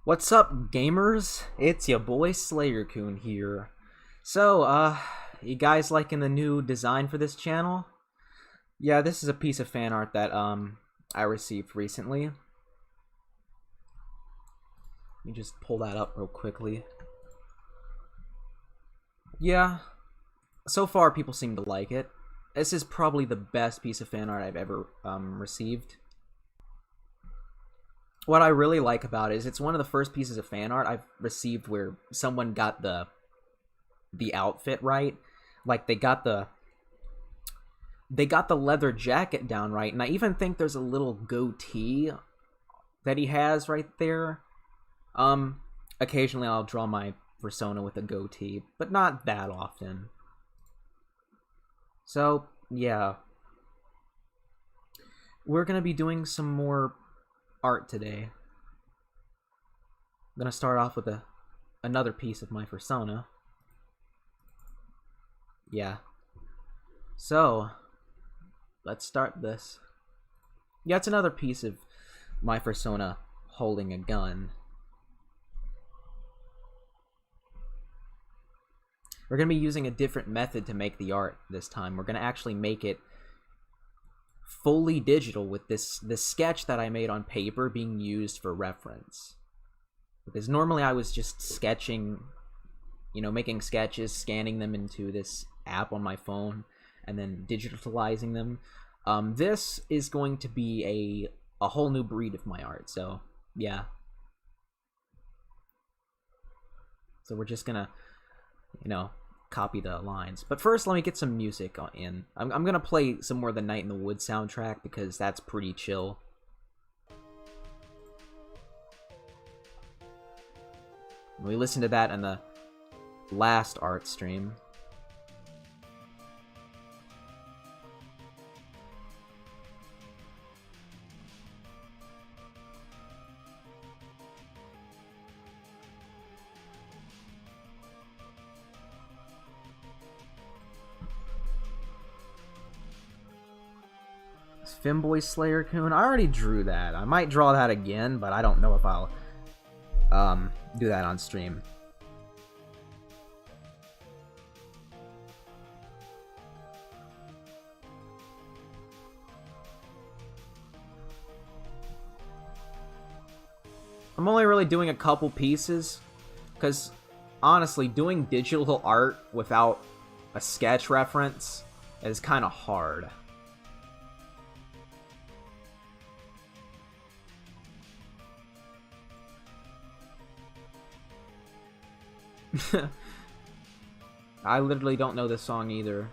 What's up, gamers? It's your boy SlayerCoon here. So, you guys liking the new design for this channel? Yeah, this is a piece of fan art that, I received recently. Let me just pull that up real quickly. Yeah, so far people seem to like it. This is probably the best piece of fan art I've ever, received. What I really like about it is it's one of the first pieces of fan art I've received where someone got the outfit right. Like they got the leather jacket down right, and I even think there's a little goatee that he has right there. Occasionally I'll draw my persona with a goatee, but not that often. So, yeah. We're gonna be doing some more art today. I'm gonna start off with another piece of my persona. Yeah. So, let's start this. Yeah, it's another piece of my persona holding a gun. We're gonna be using a different method to make the art this time. We're gonna actually make it fully digital with this sketch that I made on paper being used for reference. Because normally I was just sketching, making sketches, scanning them into this app on my phone, and then digitalizing them. This is going to be a whole new breed of my art, so yeah. So we're just gonna, copy the lines. But first, let me get some music in. I'm gonna play some more of the Night in the Woods soundtrack because that's pretty chill. We listened to that in the last art stream. Femboy SlayerCoon. I already drew that. I might draw that again, but I don't know if I'll do that on stream. I'm only really doing a couple pieces, because honestly, doing digital art without a sketch reference is kind of hard. I literally don't know this song either.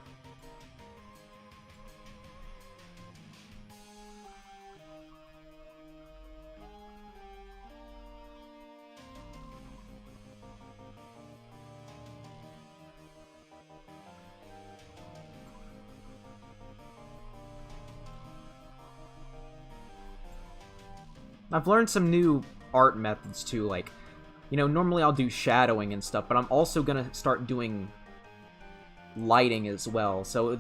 I've learned some new art methods too, like, normally I'll do shadowing and stuff, but I'm also gonna start doing lighting as well. So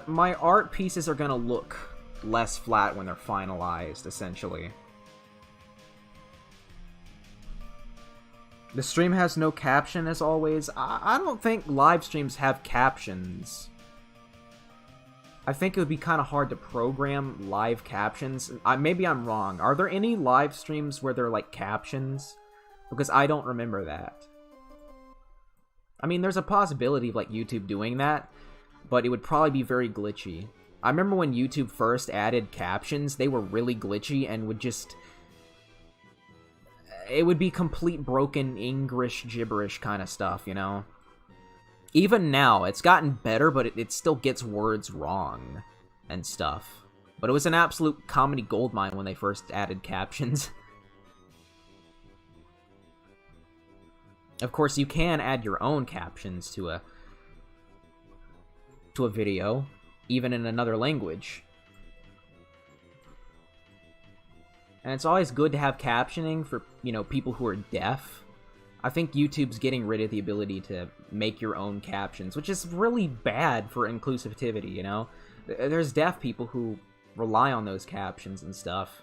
my art pieces are gonna look less flat when they're finalized, essentially. The stream has no caption, as always. I don't think live streams have captions. I think it would be kind of hard to program live captions. Maybe I'm wrong. Are there any live streams where they're like captions? Because I don't remember that. I mean, there's a possibility of like YouTube doing that, but it would probably be very glitchy. I remember when YouTube first added captions, they were really glitchy and would just... It would be complete broken English gibberish kind of stuff, Even now, it's gotten better, but it still gets words wrong and stuff. But it was an absolute comedy goldmine when they first added captions. Of course, you can add your own captions to a video, even in another language. And it's always good to have captioning for, people who are deaf. I think YouTube's getting rid of the ability to make your own captions, which is really bad for inclusivity, There's deaf people who rely on those captions and stuff.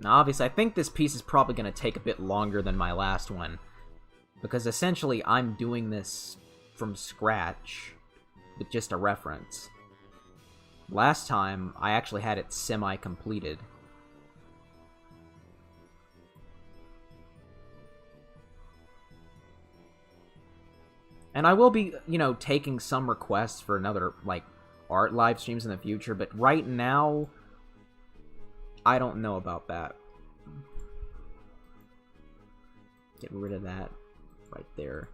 Now, obviously, I think this piece is probably going to take a bit longer than my last one, because essentially I'm doing this from scratch with just a reference. Last time, I actually had it semi-completed. And I will be, you know, taking some requests for another, like, art live streams in the future, but right now, I don't know about that. Get rid of that right there.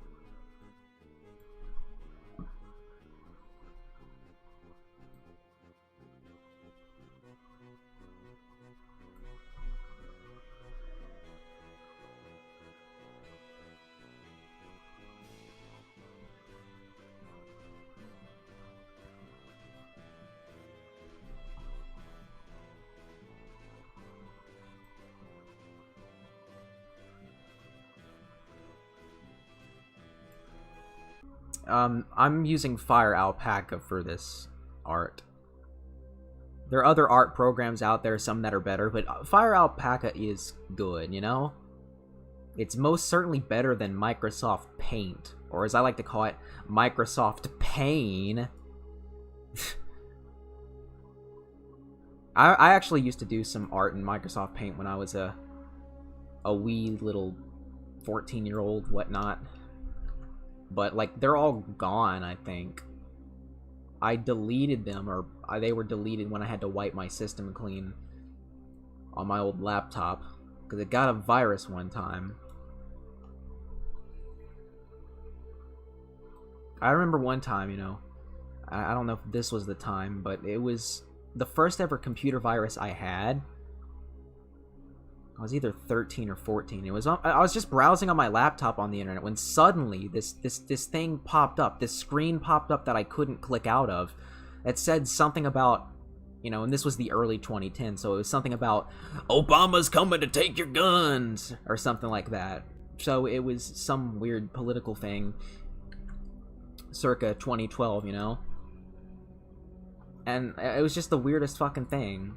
I'm using Fire Alpaca for this art. There are other art programs out there, some that are better, but Fire Alpaca is good, you know? It's most certainly better than Microsoft Paint, or as I like to call it, Microsoft Pain. I actually used to do some art in Microsoft Paint when I was a wee little 14-year-old, whatnot. But, like, they're all gone, I think. I deleted them, or they were deleted when I had to wipe my system clean on my old laptop, because it got a virus one time. I remember one time, you know, I don't know if this was the time, but it was the first ever computer virus I had. I was either 13 or 14. I was just browsing on my laptop on the internet when suddenly this thing popped up. This screen popped up that I couldn't click out of. It said something about, you know, and this was the early 2010s, so it was something about Obama's coming to take your guns or something like that. So it was some weird political thing circa 2012, you know? And it was just the weirdest fucking thing.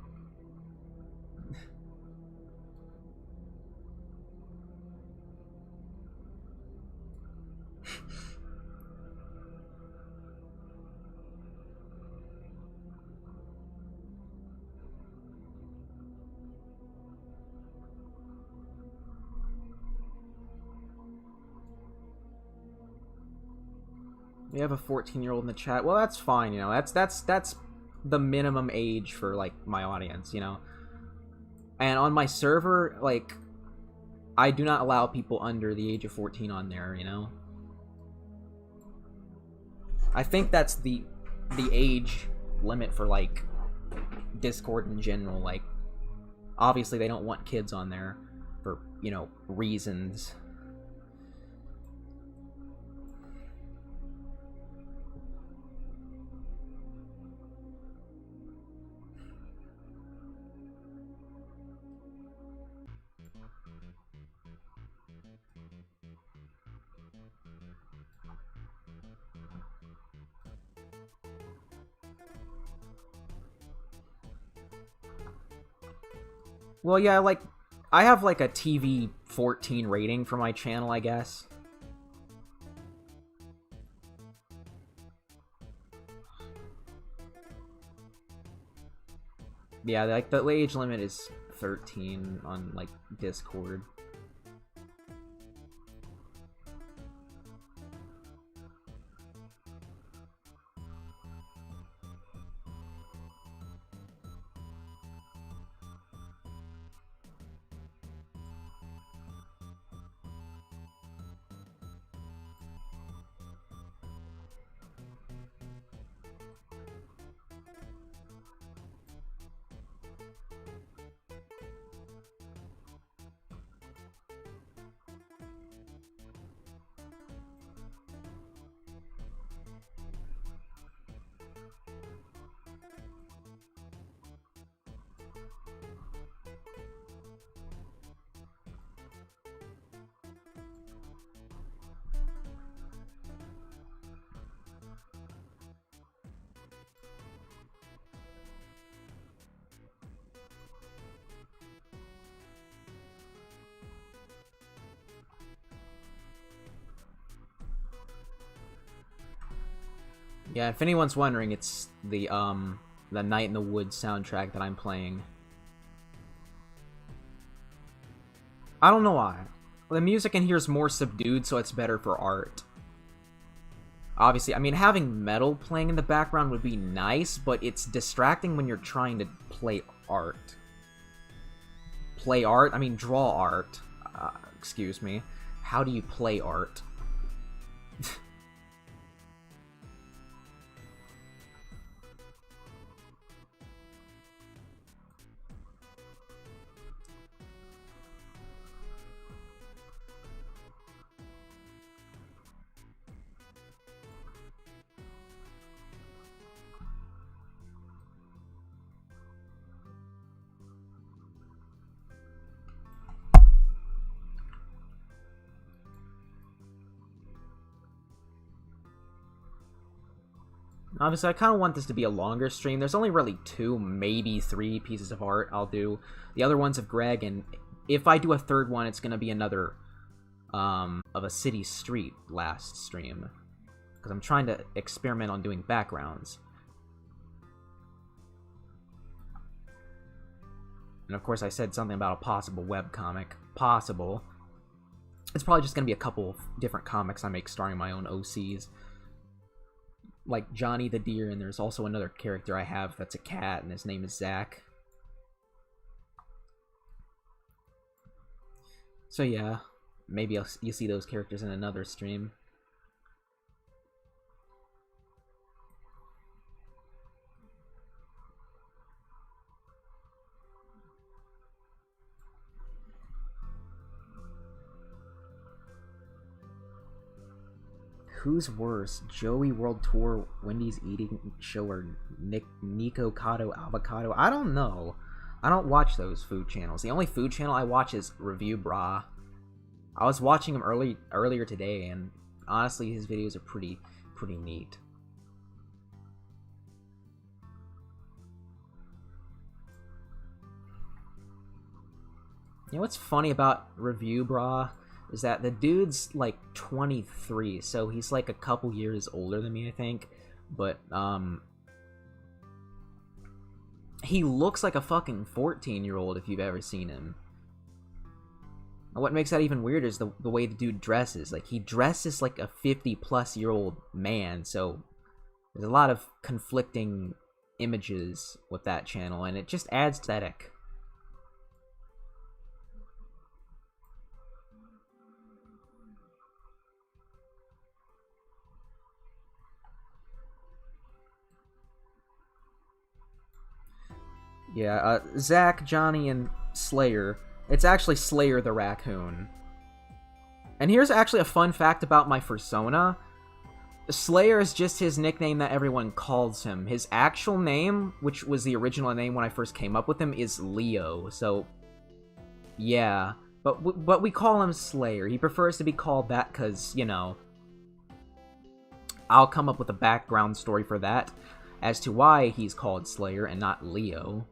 We have a 14-year-old in the chat. Well, that's fine, you know. That's the minimum age for, like, my audience, you know. And on my server, like, I do not allow people under the age of 14 on there, you know. I think that's the age limit for, like, Discord in general. Like, obviously they don't want kids on there for, you know, reasons. Well, yeah, like, I have, like, a TV 14 rating for my channel, I guess. Yeah, like, the age limit is 13 on, like, Discord. Yeah, if anyone's wondering, it's the Night in the Woods soundtrack that I'm playing. I don't know why. The music in here is more subdued, so it's better for art. Obviously, I mean, having metal playing in the background would be nice, but it's distracting when you're trying to play art. Play art? I mean, draw art. Excuse me. How do you play art? Obviously, I kind of want this to be a longer stream. There's only really 2, maybe 3 pieces of art I'll do. The other one's of Greg, and if I do a third one, it's going to be another of a city street last stream. Because I'm trying to experiment on doing backgrounds. And of course, I said something about a possible webcomic. Possible. It's probably just going to be a couple of different comics I make starring my own OCs. Like Johnny the Deer, and there's also another character I have that's a cat, and his name is Zach. So yeah, maybe you'll see those characters in another stream. Who's worse, Joey World Tour, Wendy's Eating Show, or Nico Cotto Avocado? I don't know. I don't watch those food channels. The only food channel I watch is Review Bra. I was watching him earlier today, and honestly, his videos are pretty neat. You know what's funny about Review Bra? Is that the dude's like 23, so he's like a couple years older than me, I think. But he looks like a fucking 14-year-old if you've ever seen him. And what makes that even weirder is the way the dude dresses. Like, he dresses like a 50-plus-year-old man, so there's a lot of conflicting images with that channel, and it just adds aesthetic. Yeah, Zach, Johnny, and Slayer. It's actually Slayer the Raccoon. And here's actually a fun fact about my persona. Slayer is just his nickname that everyone calls him. His actual name, which was the original name when I first came up with him, is Leo. So, yeah. But we call him Slayer. He prefers to be called that because, you know, I'll come up with a background story for that as to why he's called Slayer and not Leo.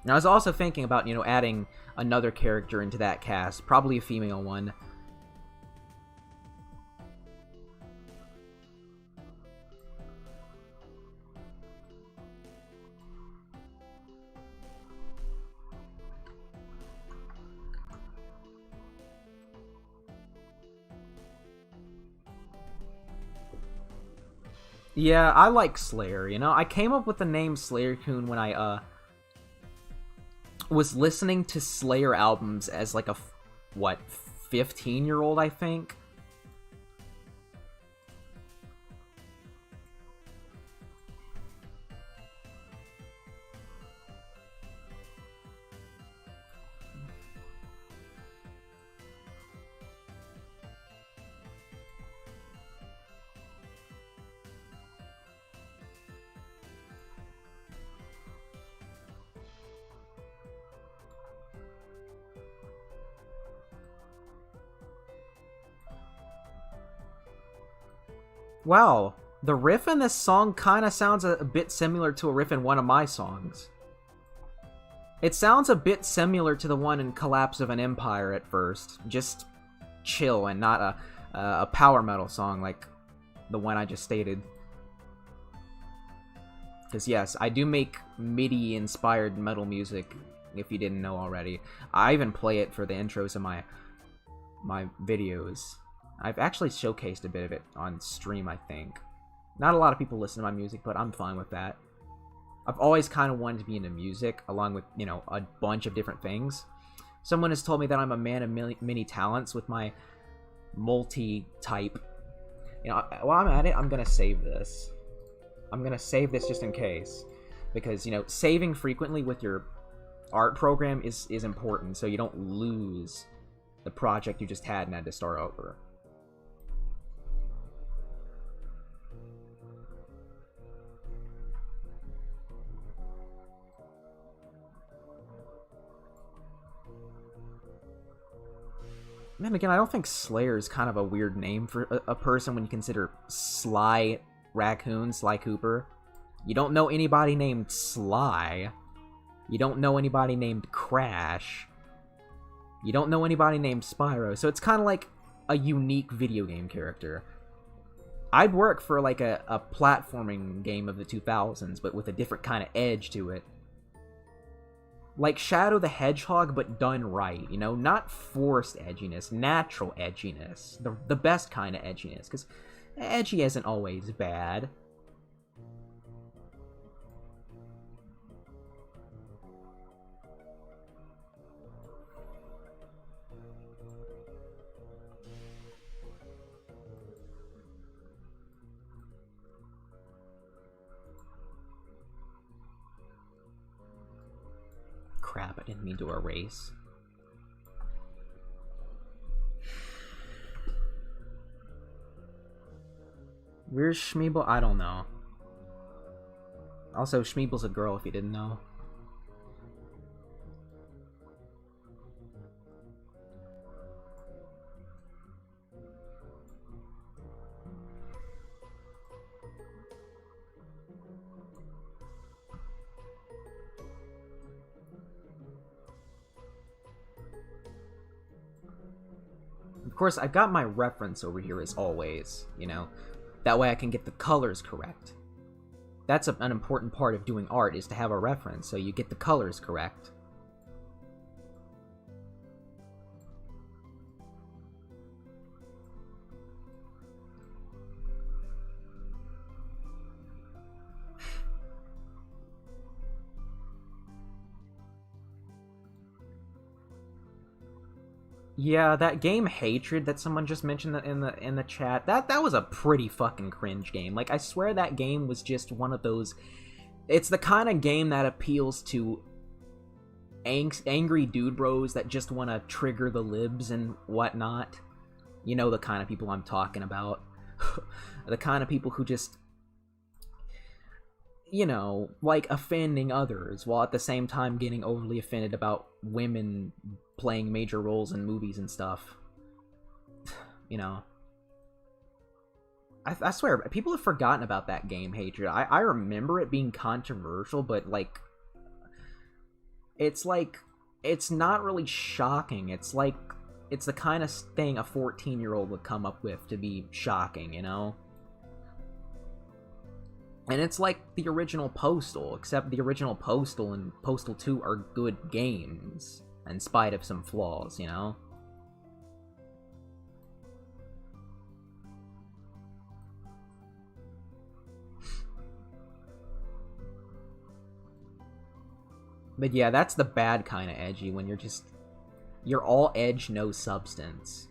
Now, I was also thinking about, you know, adding another character into that cast, probably a female one. Yeah, I like Slayer, you know? I came up with the name Slayer-kun when I, was listening to Slayer albums as, like, a, 15-year-old, I think? Wow, The riff in this song kind of sounds a bit similar to a riff in one of my songs. It sounds a bit similar to the one in Collapse of an Empire at first. Just chill and not a power metal song like the one I just stated. Because yes, I do make MIDI-inspired metal music, if you didn't know already. I even play it for the intros of my videos. I've actually showcased a bit of it on stream, I think. Not a lot of people listen to my music, but I'm fine with that. I've always kind of wanted to be into music, along with, you know, a bunch of different things. Someone has told me that I'm a man of many talents with my multi-type. You know, while I'm at it, I'm gonna save this. I'm gonna save this just in case. Because, you know, saving frequently with your art program is important, so you don't lose the project you just had and had to start over. And again, I don't think Slayer is kind of a weird name for a person when you consider Sly Raccoon, Sly Cooper. You don't know anybody named Sly. You don't know anybody named Crash. You don't know anybody named Spyro. So it's kind of like a unique video game character. I'd work for like a platforming game of the 2000s, but with a different kind of edge to it. Like Shadow the Hedgehog, but done right, you know? Not forced edginess, natural edginess. The best kind of edginess, because edgy isn't always bad. Crap, I didn't mean to erase. Where's Schmeeble? I don't know. Also, Schmeeble's a girl if you didn't know. Of course, I've got my reference over here as always, you know? That way I can get the colors correct. That's an important part of doing art, is to have a reference, so you get the colors correct. Yeah, that game Hatred that someone just mentioned in the chat, that was a pretty fucking cringe game. Like, I swear that game was just one of those... It's the kind of game that appeals to angry dude bros that just want to trigger the libs and whatnot. You know the kind of people I'm talking about. The kind of people who just... You know, like offending others, while at the same time getting overly offended about women playing major roles in movies and stuff. You know. I swear, people have forgotten about that game, Hatred. I remember it being controversial, but, like... It's not really shocking. It's the kind of thing a 14-year-old would come up with to be shocking, you know? And it's like the original Postal, except the original Postal and Postal 2 are good games, in spite of some flaws, you know? But yeah, that's the bad kind of edgy, when you're all edge, no substance.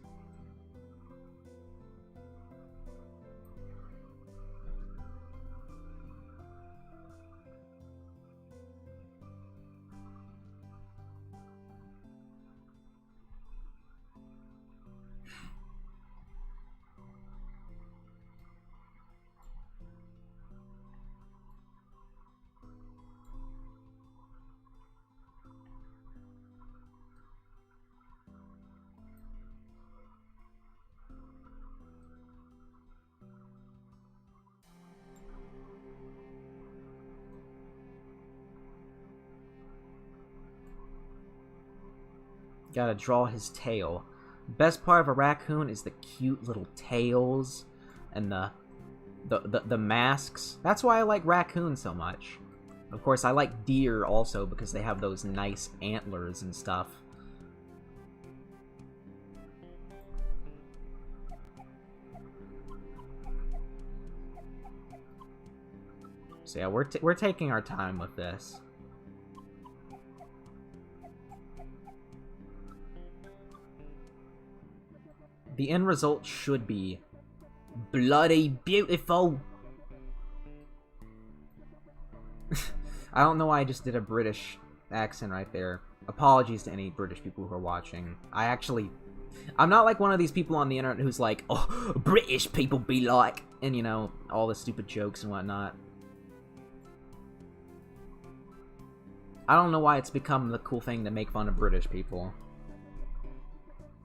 Gotta draw his tail. Best part of a raccoon is the cute little tails and the masks. That's why I like raccoons so much. Of course, I like deer also because they have those nice antlers and stuff. So yeah, we're taking our time with this. The end result should be bloody beautiful. I don't know why I just did a British accent right there. Apologies to any British people who are watching. I'm not like one of these people on the internet who's like, oh, British people be like, and you know, all the stupid jokes and whatnot. I don't know why it's become the cool thing to make fun of British people.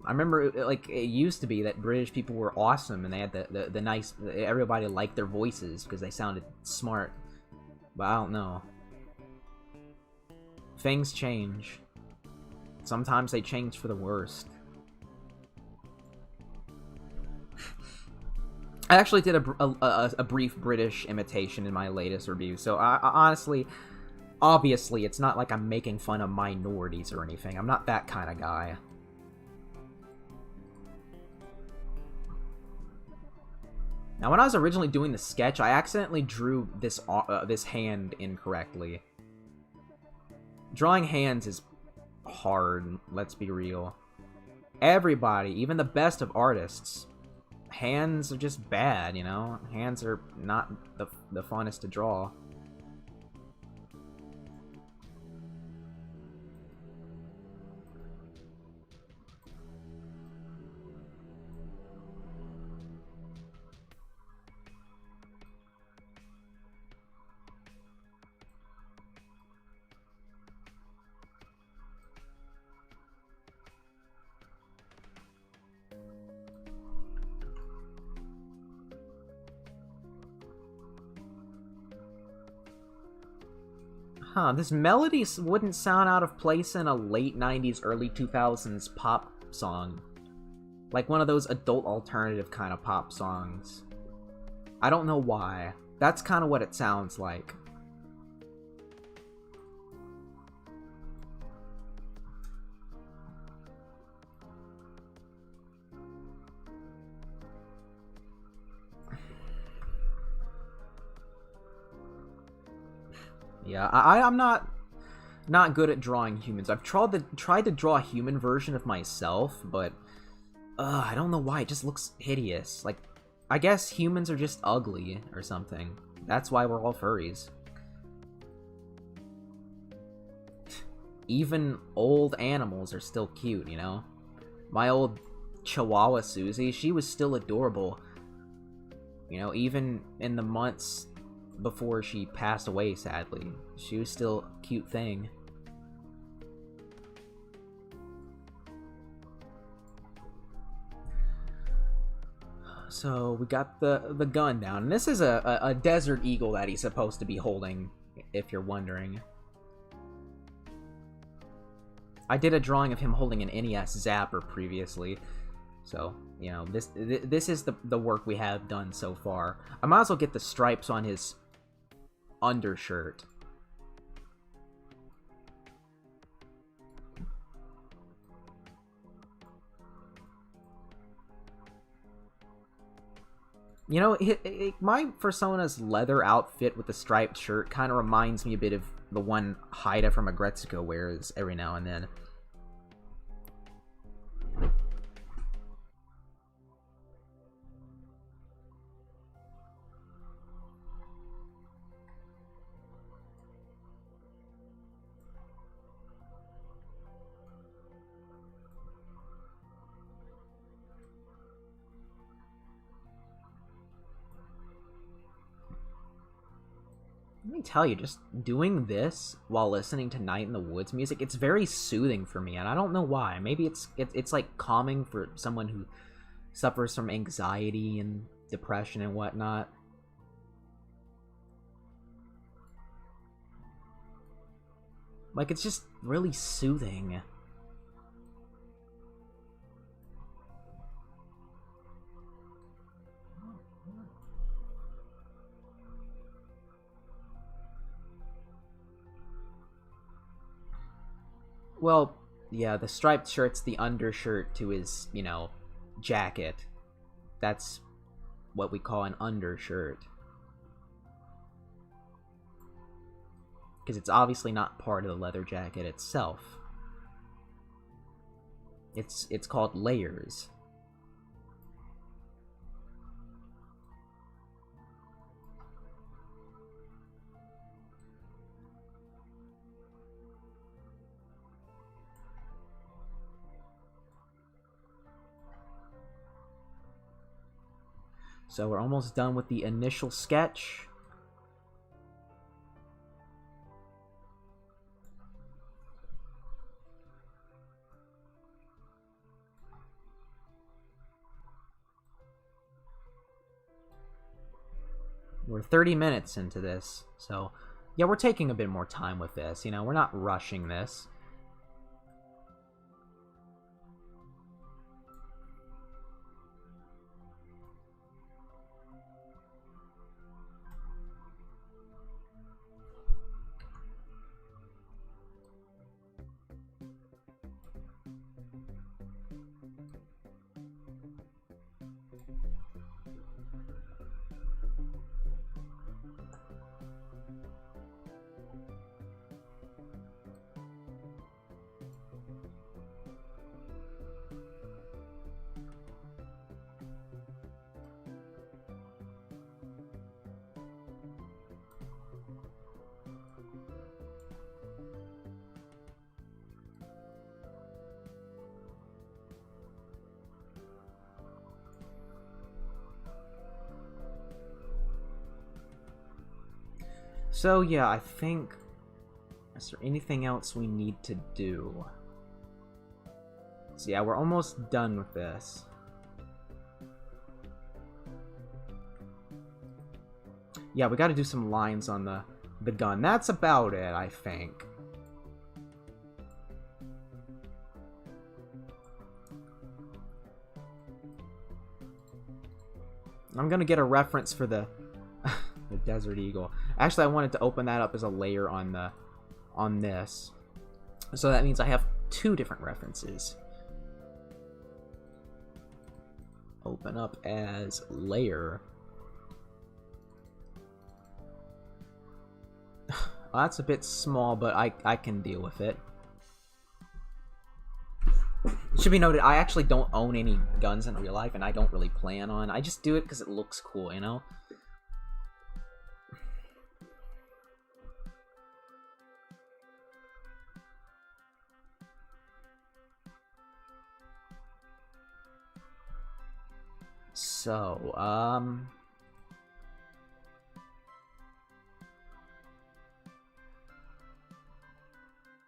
I remember, like, it used to be that British people were awesome and they had the nice... Everybody liked their voices because they sounded smart. But I don't know. Things change. Sometimes they change for the worst. I actually did a brief British imitation in my latest review, so I honestly... Obviously, it's not like I'm making fun of minorities or anything. I'm not that kind of guy. Now, when I was originally doing the sketch, I accidentally drew this hand incorrectly. Drawing hands is hard, let's be real. Everybody, even the best of artists, hands are just bad, you know? Hands are not the funnest to draw. Huh, this melody wouldn't sound out of place in a late 90s, early 2000s pop song. Like one of those adult alternative kind of pop songs. I don't know why. That's kind of what it sounds like. Yeah, I'm not good at drawing humans. I've tried to draw a human version of myself, but I don't know why. It just looks hideous. Like, I guess humans are just ugly or something. That's why we're all furries. Even old animals are still cute, you know? My old Chihuahua Susie, she was still adorable. You know, even in the months before she passed away, sadly. She was still a cute thing. So, we got the gun down. And this is a desert eagle that he's supposed to be holding, if you're wondering. I did a drawing of him holding an NES Zapper previously. So, you know, this is the work we have done so far. I might as well get the stripes on his undershirt. You know, my Persona's leather outfit with the striped shirt kind of reminds me a bit of the one Haida from Agretsuko wears every now and then. Let me tell you, just doing this while listening to Night in the Woods music, it's very soothing for me, and I don't know why. Maybe it's like calming for someone who suffers from anxiety and depression and whatnot. Like, it's just really soothing. Well, yeah, the striped shirt's the undershirt to his, you know, jacket. That's what we call an undershirt. Because it's obviously not part of the leather jacket itself. It's called layers. So we're almost done with the initial sketch. We're 30 minutes into this, so yeah, we're taking a bit more time with this, you know, we're not rushing this. So yeah, I think... Is there anything else we need to do? So yeah, we're almost done with this. Yeah, we gotta do some lines on the gun. That's about it, I think. I'm gonna get a reference for the the Desert Eagle. Actually, I wanted to open that up as a layer on this. So that means I have two different references. Open up as layer. Well, that's a bit small, but I can deal with it. It should be noted, I actually don't own any guns in real life, and I don't really plan on. I just do it because it looks cool, you know? So,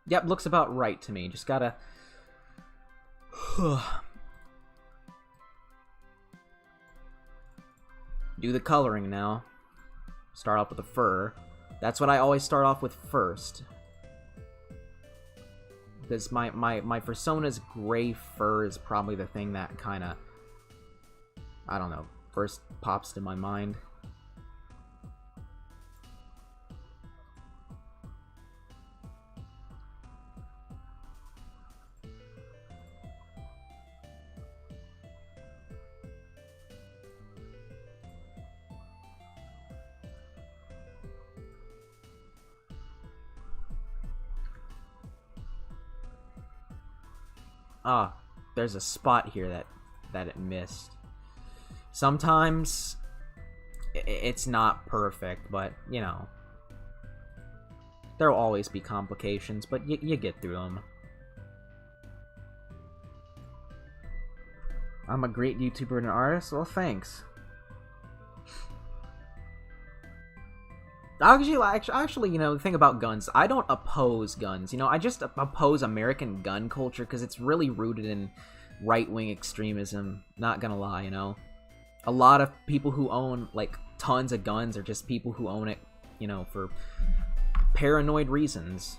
yep, looks about right to me. Just gotta... do the coloring now. Start off with the fur. That's what I always start off with first. Because my persona's gray fur is probably the thing that kind of... I don't know, first pops to my mind. Ah, there's a spot here that it missed. Sometimes it's not perfect, but, you know, there'll always be complications, but you get through them. I'm a great YouTuber and an artist? Well, thanks. Actually, you know, the thing about guns, I don't oppose guns. You know, I just oppose American gun culture because it's really rooted in right-wing extremism. Not gonna lie, you know. A lot of people who own, like, tons of guns are just people who own it, you know, for paranoid reasons.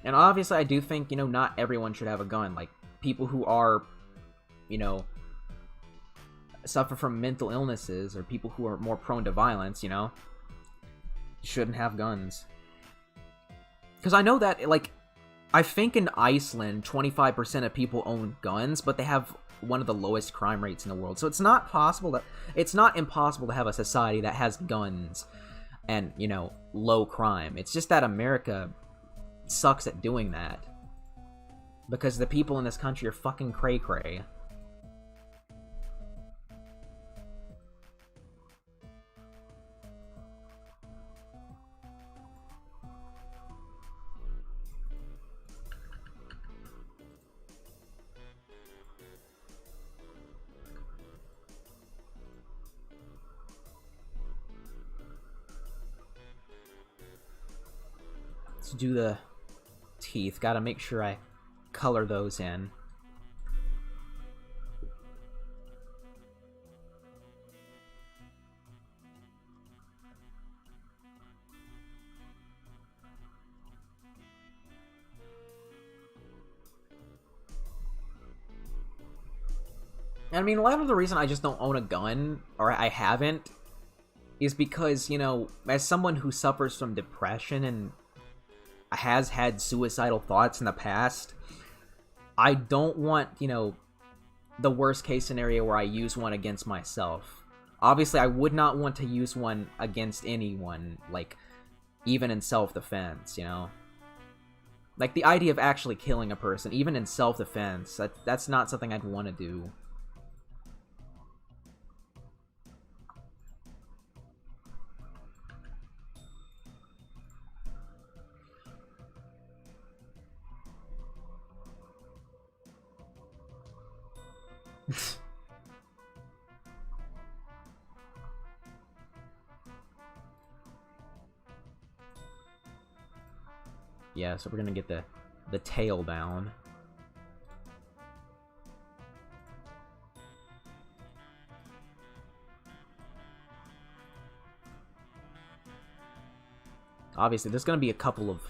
And obviously, I do think, you know, not everyone should have a gun. Like, people who are, you know, suffer from mental illnesses or people who are more prone to violence, you know, shouldn't have guns. Because I know that, like, I think in Iceland, 25% of people own guns, but they have one of the lowest crime rates in the world. So it's not impossible to have a society that has guns and, you know, low crime. It's just that America sucks at doing that. Because the people in this country are fucking cray-cray. Let's do the teeth. Gotta make sure I color those in. And I mean, a lot of the reason I just don't own a gun, or I haven't, is because, you know, as someone who suffers from depression and has had suicidal thoughts in the past, I don't want, you know, the worst case scenario where I use one against myself. Obviously, I would not want to use one against anyone, like, even in self-defense, you know? Like, the idea of actually killing a person, even in self-defense, that's not something I'd want to do. Yeah, so we're gonna get the tail down. Obviously, there's gonna be a couple of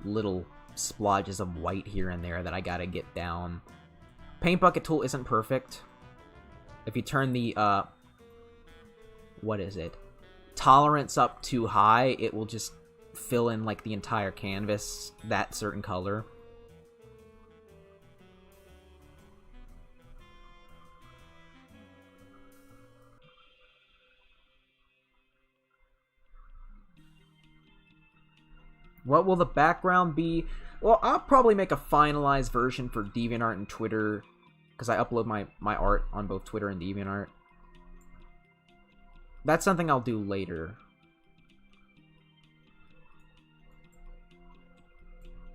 little splodges of white here and there that I gotta get down. Paint bucket tool isn't perfect. If you turn the, what is it? Tolerance up too high, it will just fill in, like, the entire canvas, that certain color. What will the background be? Well, I'll probably make a finalized version for DeviantArt and Twitter, because I upload my art on both Twitter and DeviantArt. That's something I'll do later.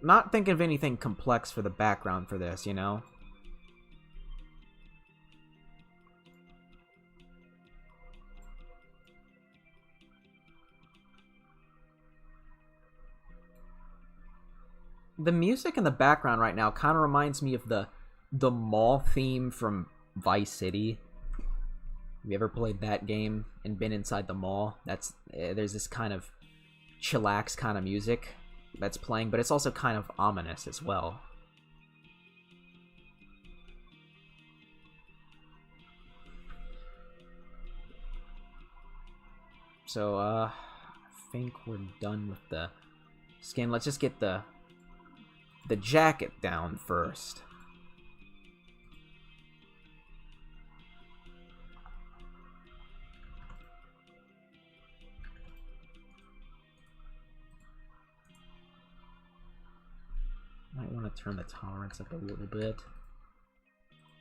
Not thinking of anything complex for the background for this, you know? The music in the background right now kind of reminds me of the mall theme from Vice City. Have you ever played that game and been inside the mall? There's this kind of chillax kind of music that's playing, but it's also kind of ominous as well. So, I think we're done with the skin. Let's just get the jacket down first. Might want to turn the tolerance up a little bit.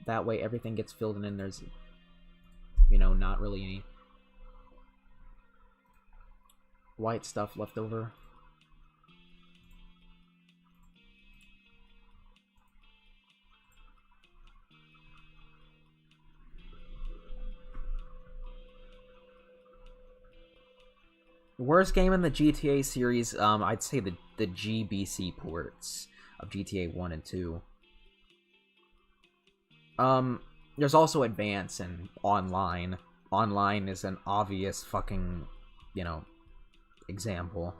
That way everything gets filled in and there's, you know, not really any white stuff left over. Worst game in the GTA series, I'd say the GBC ports of GTA 1 and 2. There's also Advance and Online. Online is an obvious fucking, you know, example.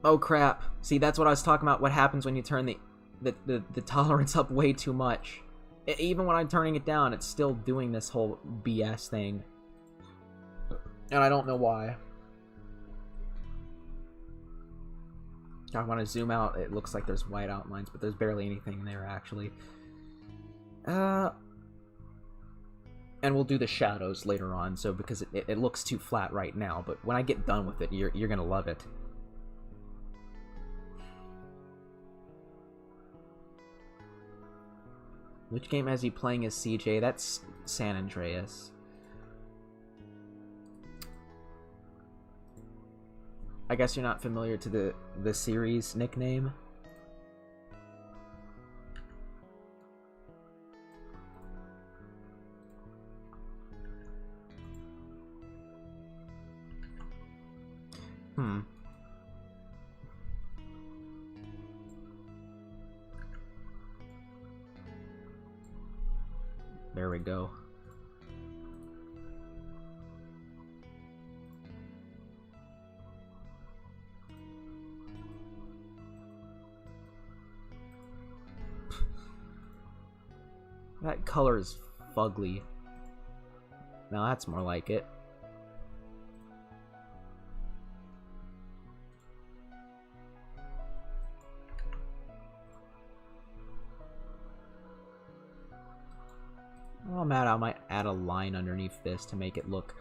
Oh crap. See, that's what I was talking about. What happens when you turn the tolerance up way too much. Even when I'm turning it down, it's still doing this whole BS thing. And I don't know why. I want to zoom out. It looks like there's white outlines, but there's barely anything there, actually. And we'll do the shadows later on, so because it looks too flat right now, but when I get done with it, you're gonna love it. Which game has you playing as CJ? That's San Andreas. I guess you're not familiar to the series nickname. There we go. That color is fugly. Now that's more like it. Well, I might add a line underneath this to make it look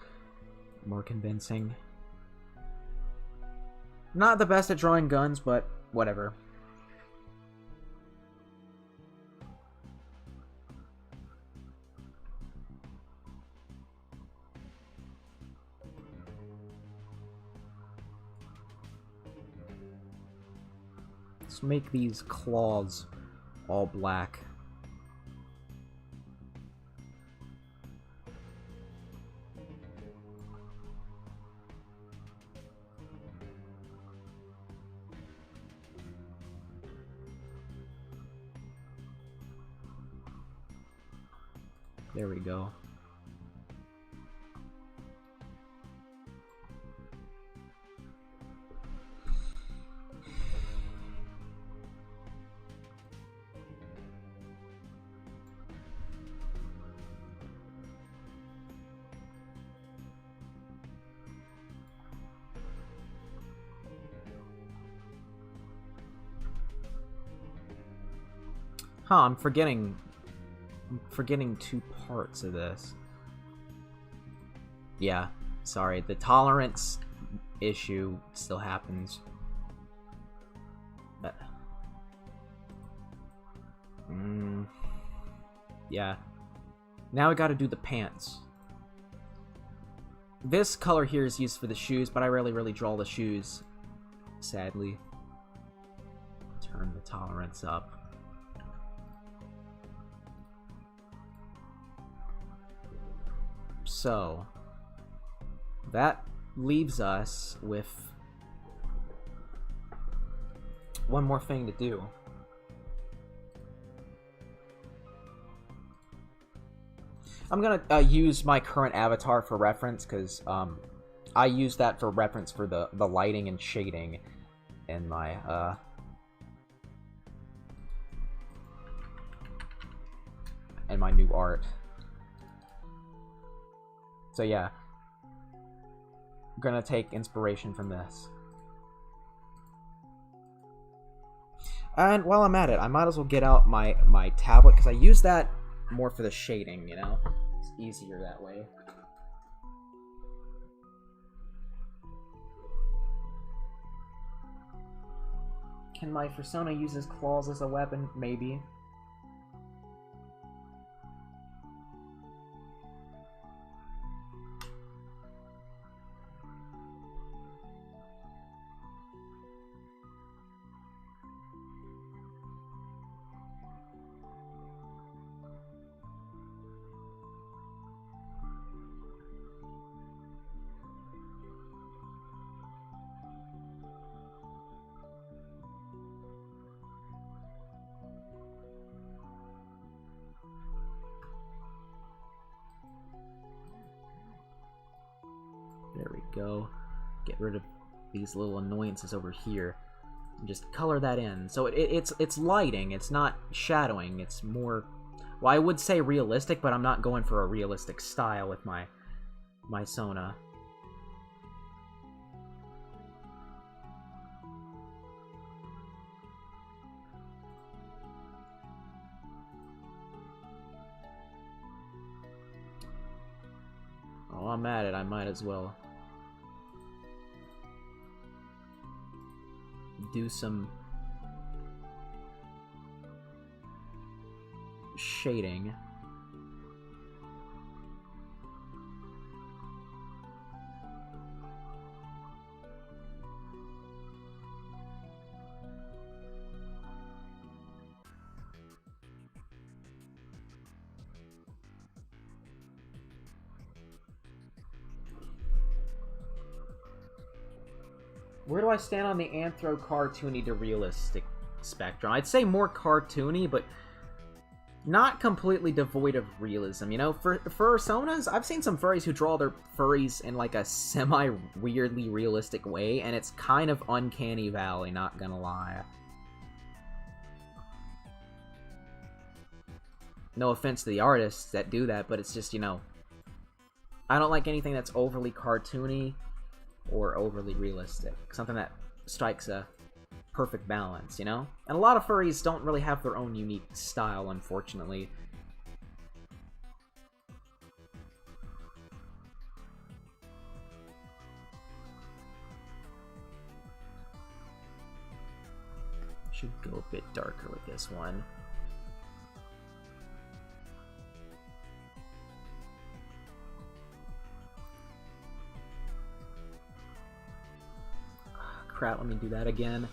more convincing. Not the best at drawing guns, but whatever. Let's make these claws all black. There we go. Huh, I'm forgetting two parts of this. Yeah, sorry, the tolerance issue still happens. But yeah. Now we gotta do the pants. This color here is used for the shoes, but I rarely really draw the shoes, sadly. Turn the tolerance up. So, that leaves us with one more thing to do. I'm gonna use my current avatar for reference, because I use that for reference for the lighting and shading in my new art. So yeah, I'm gonna take inspiration from this. And while I'm at it, I might as well get out my tablet, because I use that more for the shading, you know? It's easier that way. Can my persona use his claws as a weapon? Maybe. There we go. Get rid of these little annoyances over here. Just color that in. So it's lighting, it's not shadowing, it's more... Well, I would say realistic, but I'm not going for a realistic style with my Sona. Oh, I'm at it. I might as well do some shading. Where do I stand on the anthro-cartoony to realistic spectrum? I'd say more cartoony, but not completely devoid of realism. You know, for personas, I've seen some furries who draw their furries in like a semi-weirdly realistic way, and it's kind of uncanny valley, not gonna lie. No offense to the artists that do that, but it's just, you know, I don't like anything that's overly cartoony or overly realistic. Something that strikes a perfect balance, you know? And a lot of furries don't really have their own unique style, unfortunately. Should go a bit darker with this one. Crap, let me do that again.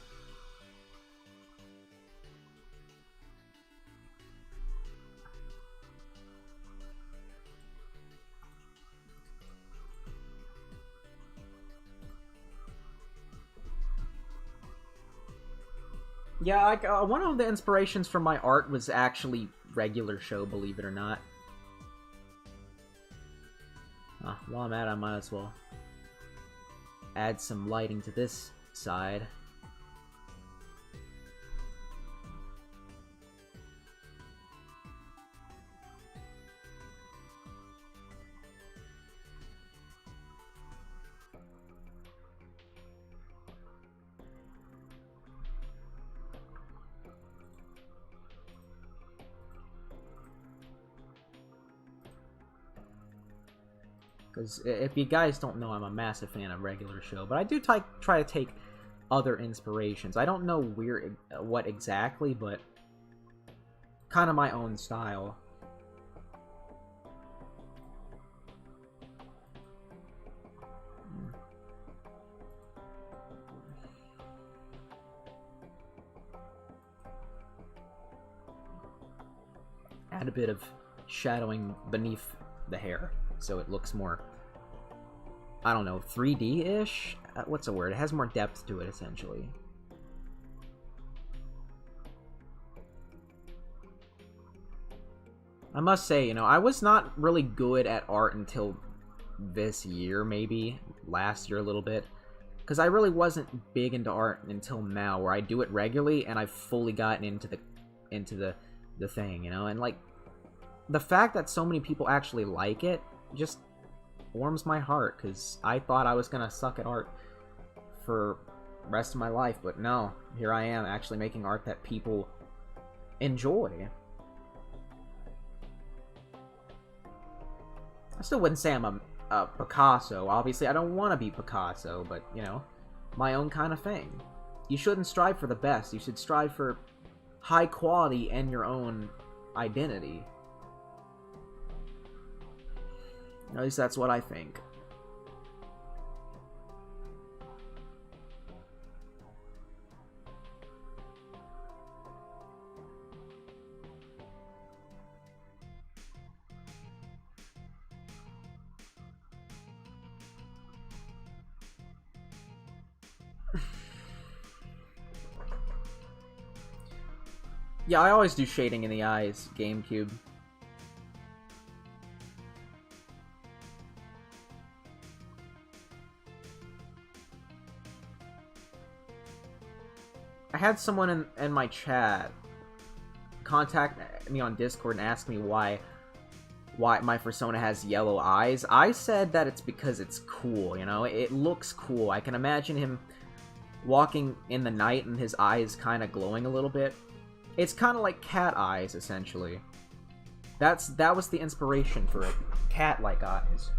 Yeah, one of the inspirations for my art was actually regular show, believe it or not. While I'm at it, I might as well add some lighting to this side. Because if you guys don't know, I'm a massive fan of regular show, but I do try to take other inspirations. I don't know what exactly, but kind of my own style. Add a bit of shadowing beneath the hair, so it looks more, I don't know, 3D-ish? What's the word? It has more depth to it, essentially. I must say, you know, I was not really good at art until this year, maybe. Last year a little bit. Because I really wasn't big into art until now, where I do it regularly, and I've fully gotten into the thing, you know? And, like, the fact that so many people actually like it just warms my heart, because I thought I was gonna suck at art for the rest of my life, but no, here I am actually making art that people enjoy. I still wouldn't say I'm a Picasso. Obviously, I don't want to be Picasso, but, you know, my own kind of thing. You shouldn't strive for the best. You should strive for high quality and your own identity. At least that's what I think. Yeah, I always do shading in the eyes, GameCube. had someone in my chat contact me on Discord and ask me why my persona has yellow eyes. I said that it's because it's cool, you know? It looks cool. I can imagine him walking in the night and his eyes kind of glowing a little bit. It's kind of like cat eyes, essentially. That was the inspiration for it. Cat-like eyes.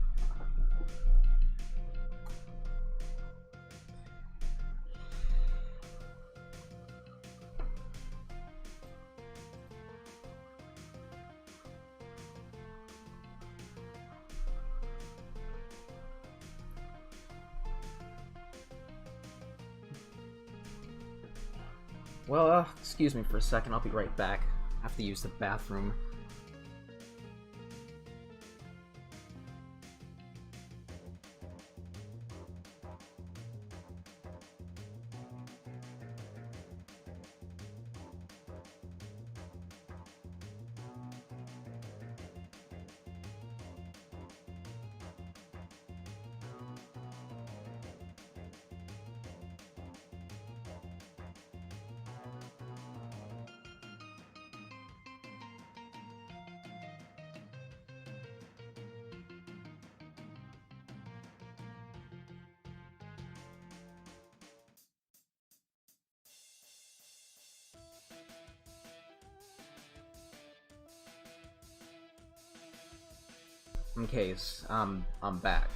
Well, excuse me for a second, I'll be right back. I have to use the bathroom. In case, I'm back.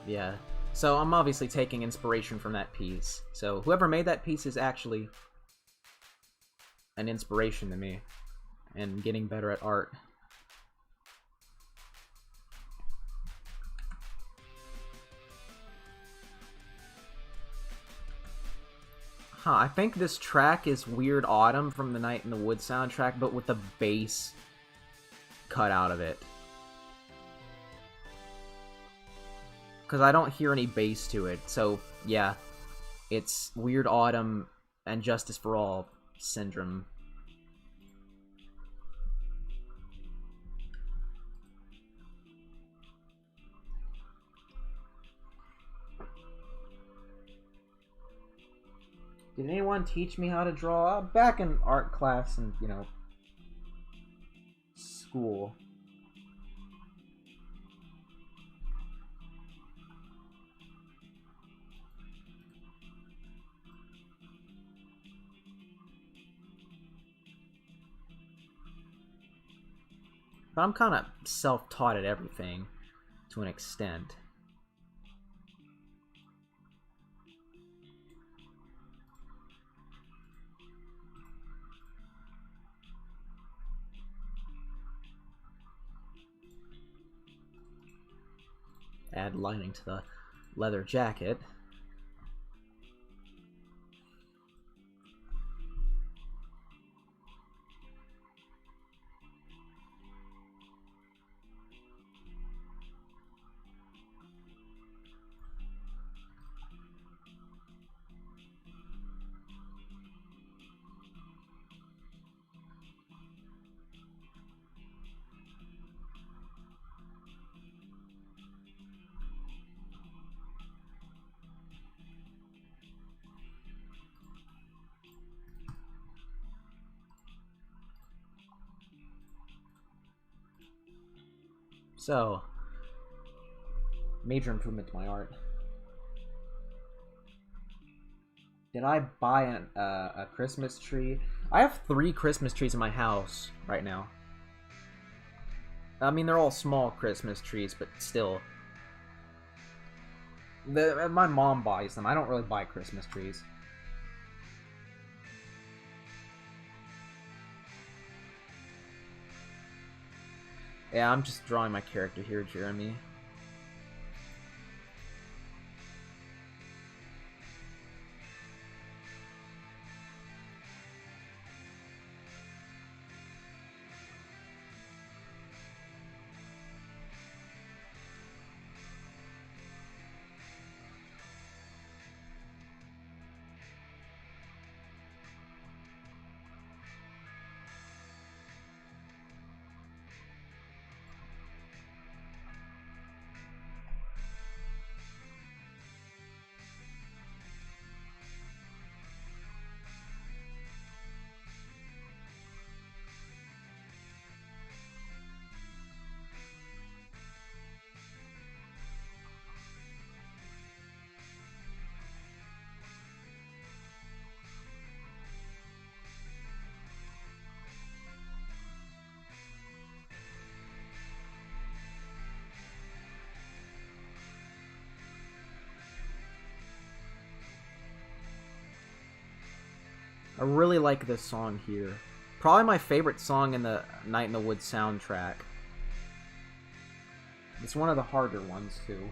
Yeah. So I'm obviously taking inspiration from that piece. So whoever made that piece is actually an inspiration to me and getting better at art. Huh, I think this track is Weird Autumn from the Night in the Woods soundtrack, but with the bass cut out of it. Because I don't hear any bass to it, so yeah. It's Weird Autumn and Justice for All syndrome. Did anyone teach me how to draw? Back in art class and, you know, school. But I'm kind of self-taught at everything, to an extent. Add lining to the leather jacket. So, major improvement to my art. Did I buy a Christmas tree? I have 3 Christmas trees in my house right now. I mean, they're all small Christmas trees, but still. My mom buys them. I don't really buy Christmas trees. Yeah, I'm just drawing my character here, Jeremy. I really like this song here. Probably my favorite song in the Night in the Woods soundtrack. It's one of the harder ones, too.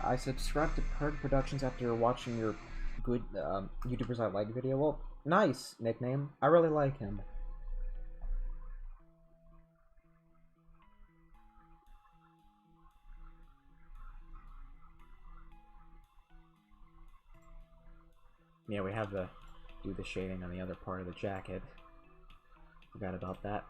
I subscribed to Purg Productions after watching your good YouTubers I Like video. Well, nice nickname. I really like him. Yeah, we have to do the shading on the other part of the jacket. Forgot about that.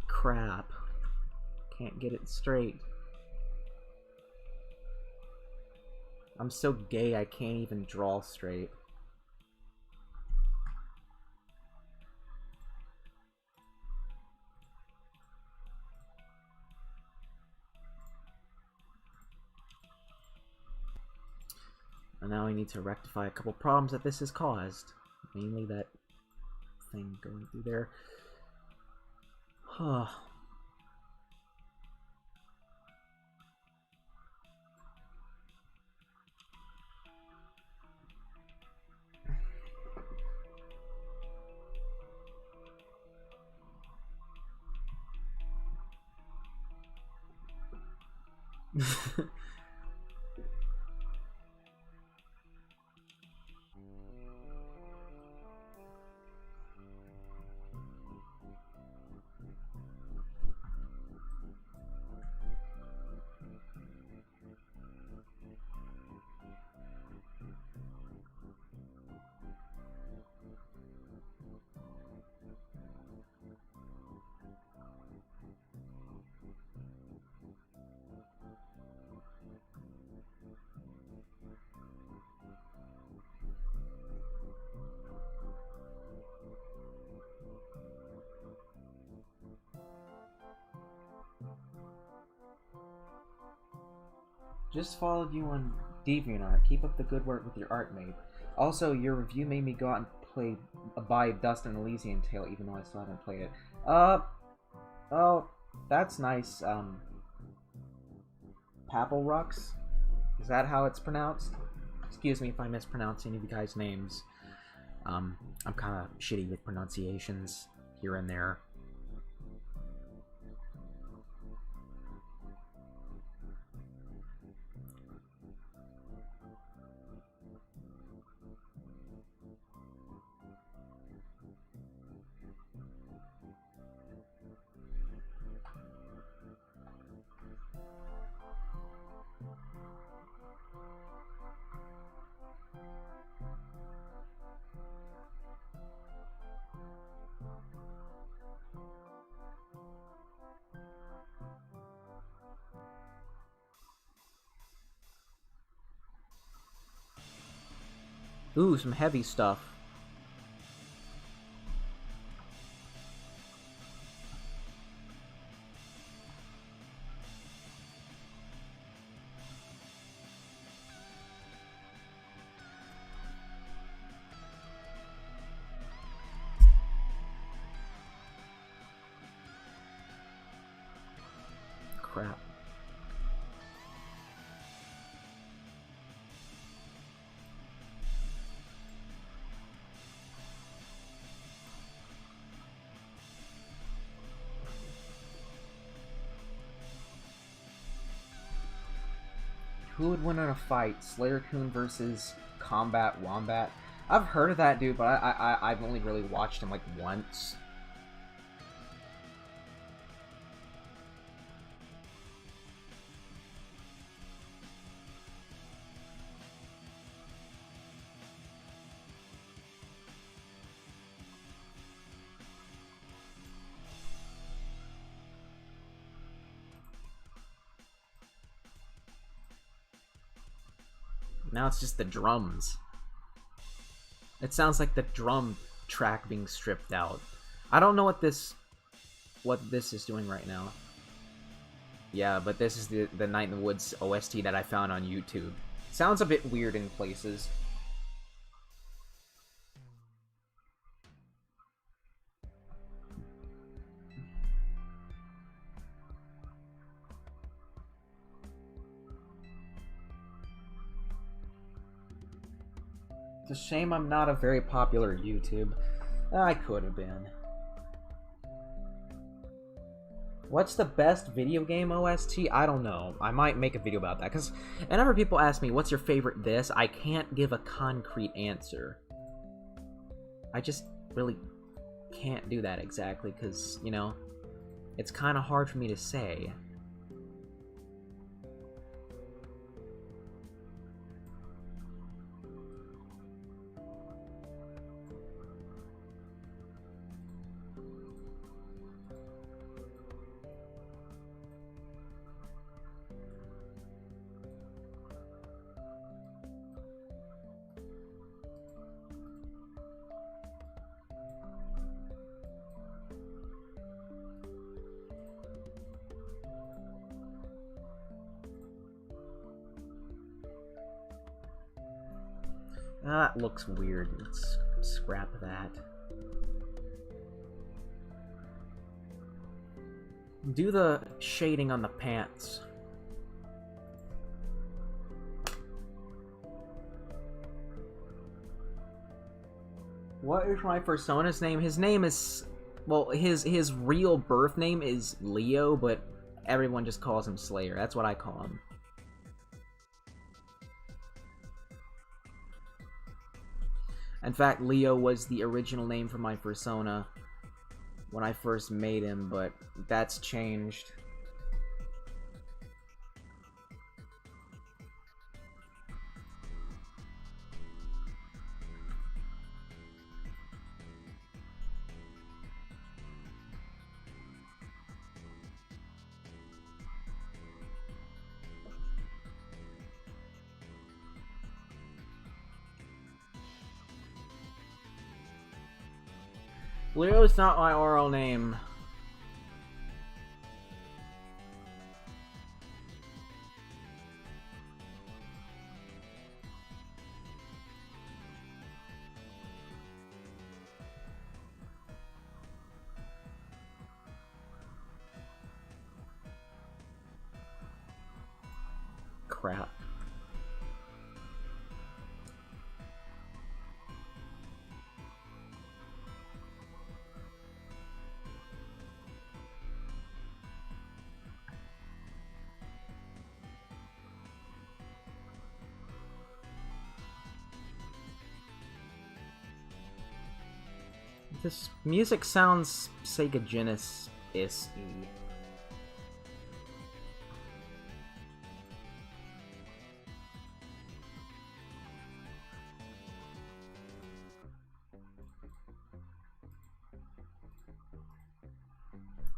Crap. Can't get it straight. I'm so gay I can't even draw straight. And now I need to rectify a couple problems that this has caused. Mainly that thing going through there. Huh. Just followed you on DeviantArt. Keep up the good work with your art, mate. Also, your review made me go out and buy Dust and Elysian Tale, even though I still haven't played it. Oh, that's nice. Papelrux? Is that how it's pronounced? Excuse me if I mispronounce any of you guys' names. I'm kind of shitty with pronunciations here and there. Ooh, some heavy stuff. Crap. Who would win in a fight? Slayer Kun versus Combat Wombat? I've heard of that dude, but I've only really watched him like once. Now it's just the drums. It sounds like the drum track being stripped out. I don't know what this is doing right now. Yeah, but this is the Night in the Woods OST that I found on YouTube. Sounds a bit weird in places. It's a shame I'm not a very popular YouTube. I could have been. What's the best video game OST? I don't know. I might make a video about that, because whenever people ask me, what's your favorite this, I can't give a concrete answer. I just really can't do that exactly, because, you know, it's kind of hard for me to say. That looks weird. Let's scrap that. Do the shading on the pants. What is my persona's name? His name is... well, his real birth name is Leo, but everyone just calls him Slayer. That's what I call him. In fact, Leo was the original name for my persona when I first made him, but that's changed. Leo's not my oral name. Crap. This music sounds Sega Genesis-y.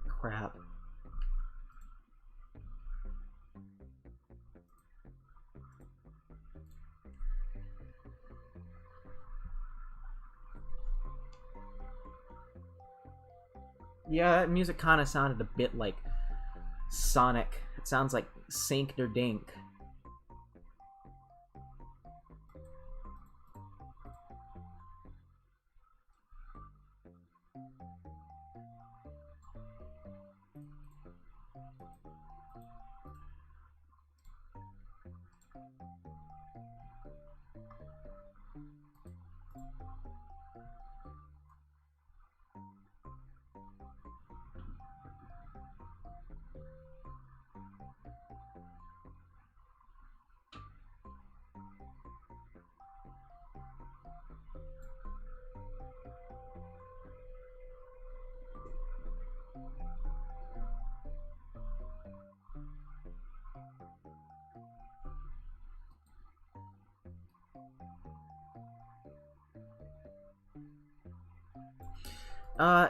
Crap. Yeah, that music kind of sounded a bit like Sonic. It sounds like Sink or Dink.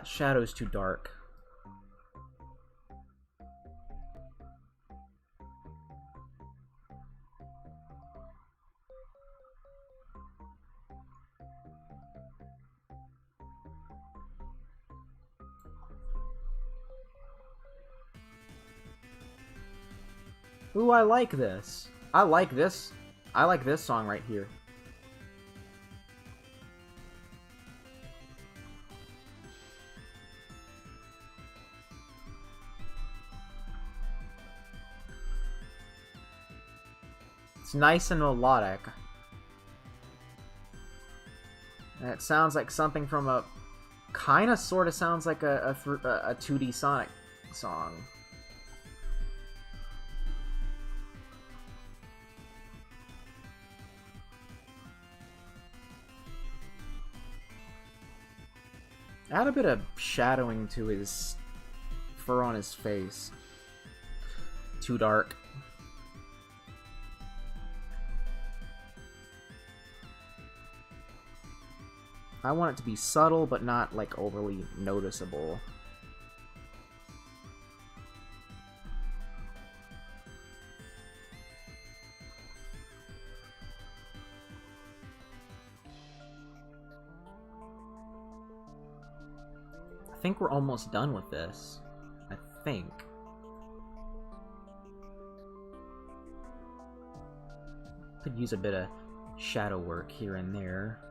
Shadow's too dark. Ooh, I like this. I like this. I like this song right here. It's nice and melodic. And it sounds like something from a... Kinda sorta sounds like a 2D Sonic song. Add a bit of shadowing to his fur on his face. Too dark. I want it to be subtle, but not, like, overly noticeable. I think we're almost done with this. I think. Could use a bit of shadow work here and there.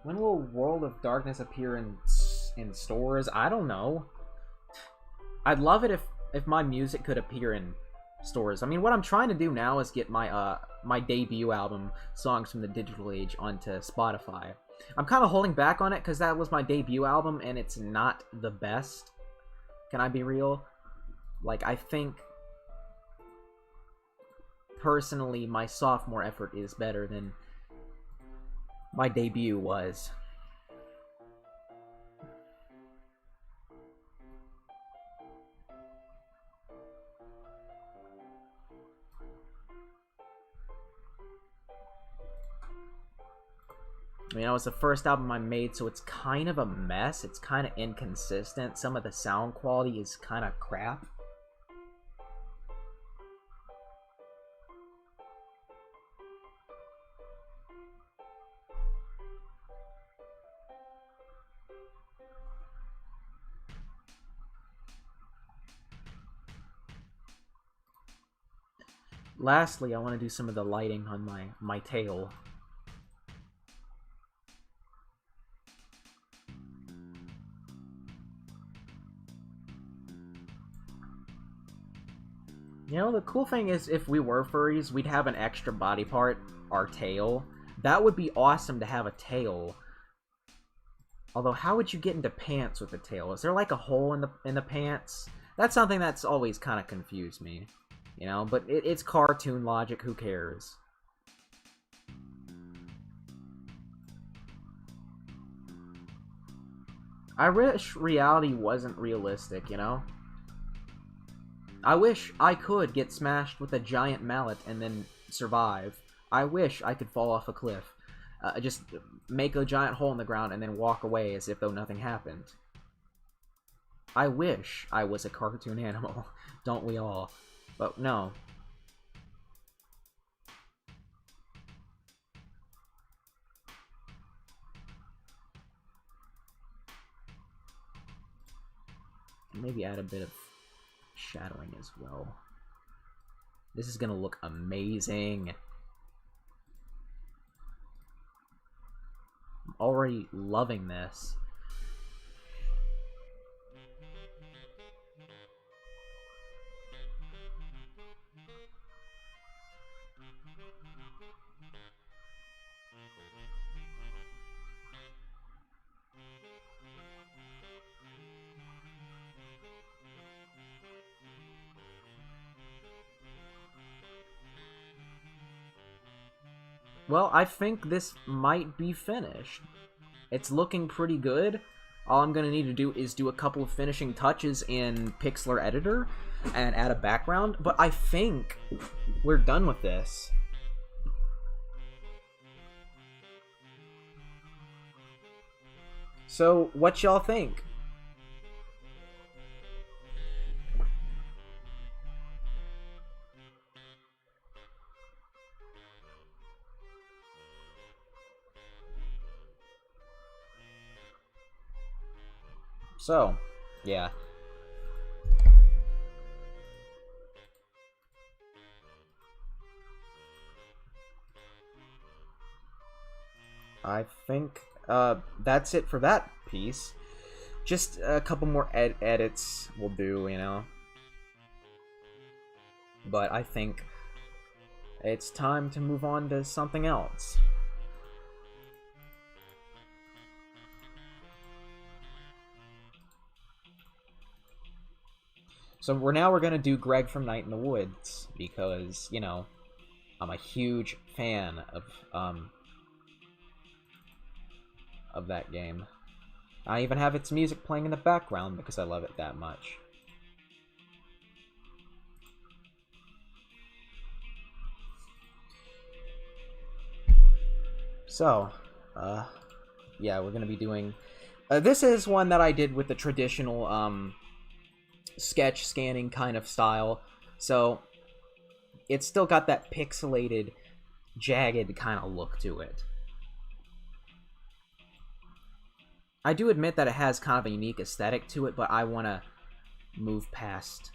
When will World of Darkness appear in stores? I don't know. I'd love it if my music could appear in stores. I mean, what I'm trying to do now is get my my debut album, Songs from the Digital Age, onto Spotify. I'm kind of holding back on it because that was my debut album and it's not the best. Can I be real? Like, I think personally my sophomore effort is better than my debut was. I mean, that was the first album I made, so it's kind of a mess. It's kind of inconsistent. Some of the sound quality is kind of crap. Lastly, I want to do some of the lighting on my tail. You know, the cool thing is, if we were furries, we'd have an extra body part, our tail. That would be awesome to have a tail. Although, how would you get into pants with a tail? Is there like a hole in the pants? That's something that's always kind of confused me. You know, but it's cartoon logic, who cares? I wish reality wasn't realistic, you know? I wish I could get smashed with a giant mallet and then survive. I wish I could fall off a cliff. Just make a giant hole in the ground and then walk away as if though nothing happened. I wish I was a cartoon animal. Don't we all? But no. Maybe add a bit of shadowing as well. This is gonna look amazing. I'm already loving this. Well, I think this might be finished. It's looking pretty good. All I'm going to need to do is do a couple of finishing touches in Pixlr Editor and add a background, but I think we're done with this. So, what y'all think? So, yeah. I think that's it for that piece. Just a couple more edits will do, you know. But I think it's time to move on to something else. So we're gonna do Greg from Night in the Woods because, you know, I'm a huge fan of that game. I even have its music playing in the background because I love it that much. So, yeah, we're gonna be doing. This is one that I did with the traditional sketch scanning kind of style, so it's still got that pixelated, jagged kind of look to it. I do admit that it has kind of a unique aesthetic to it, but I want to move past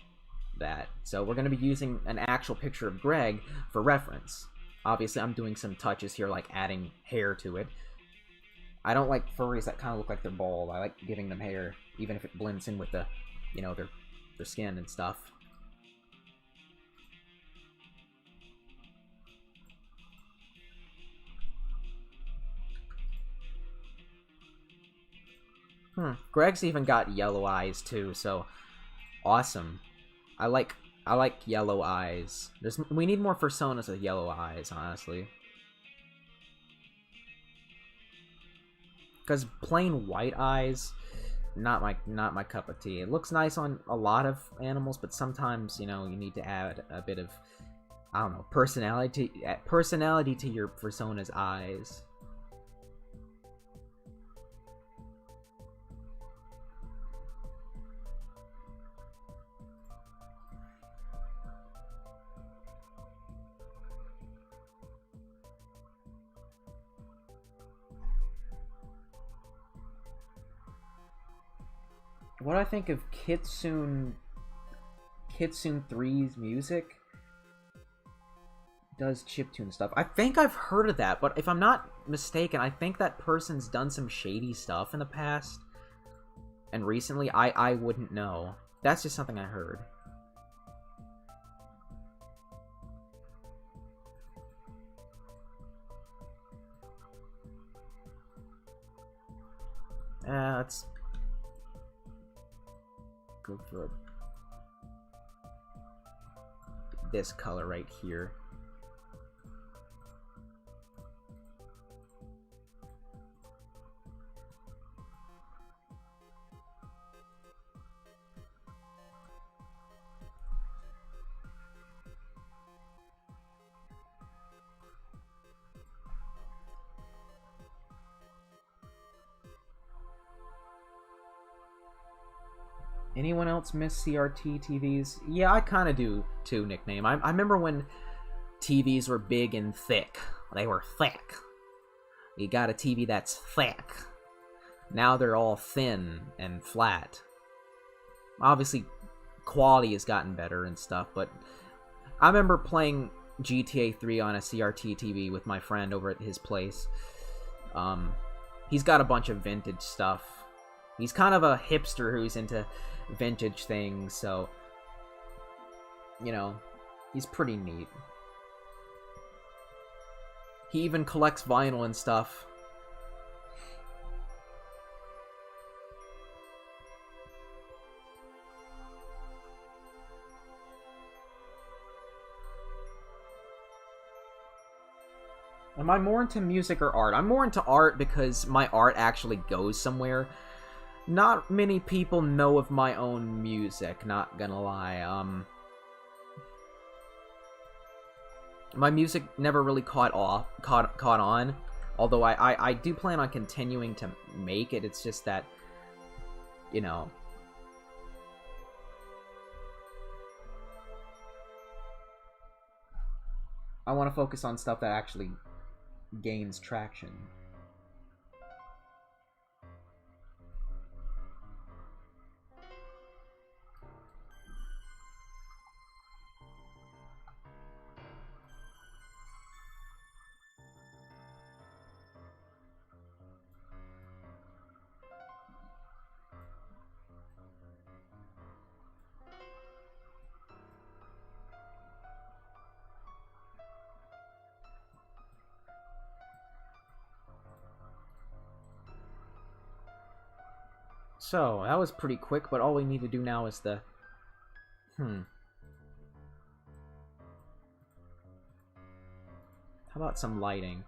that. So we're going to be using an actual picture of Greg for reference. Obviously, I'm doing some touches here, like adding hair to it. I don't like furries that kind of look like they're bald. I like giving them hair, even if it blends in with the, you know, their skin and stuff. Greg's even got yellow eyes too, so awesome. I like yellow eyes. We need more personas with yellow eyes, honestly. Because plain white eyes, not my cup of tea. It looks nice on a lot of animals, but sometimes, you know, you need to add a bit of, I don't know, personality to your persona's eyes. What do I think of Kitsune 3's music? Does chiptune stuff. I think I've heard of that, but if I'm not mistaken, I think that person's done some shady stuff in the past. And recently, I wouldn't know. That's just something I heard. Let's go for this color right here. Anyone else miss CRT TVs? Yeah, I kind of do too, Nickname. I remember when TVs were big and thick. They were thick. You got a TV that's thick. Now they're all thin and flat. Obviously, quality has gotten better and stuff, but I remember playing GTA 3 on a CRT TV with my friend over at his place. He's got a bunch of vintage stuff. He's kind of a hipster who's into vintage things, so, you know, he's pretty neat. He even collects vinyl and stuff. Am I more into music or art? I'm more into art because my art actually goes somewhere. Not many people know of my own music, not gonna lie. My music never really caught on. Although I do plan on continuing to make it. It's just that, you know, I want to focus on stuff that actually gains traction. So, that was pretty quick, but all we need to do now is the... How about some lighting?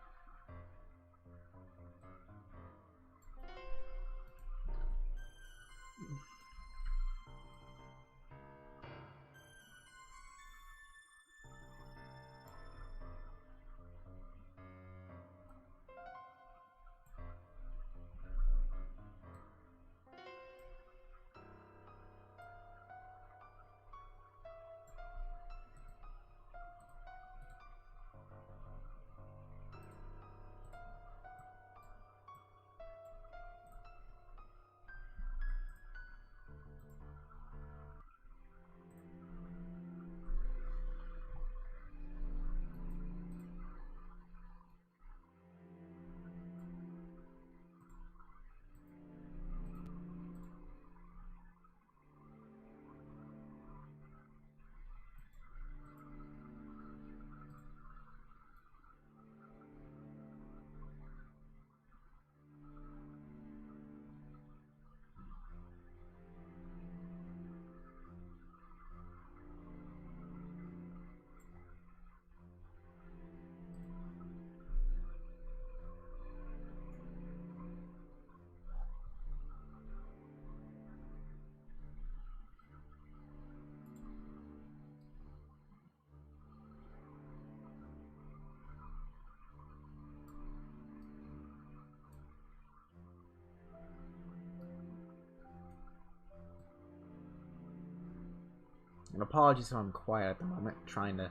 And apologies if I'm quiet at the moment, trying to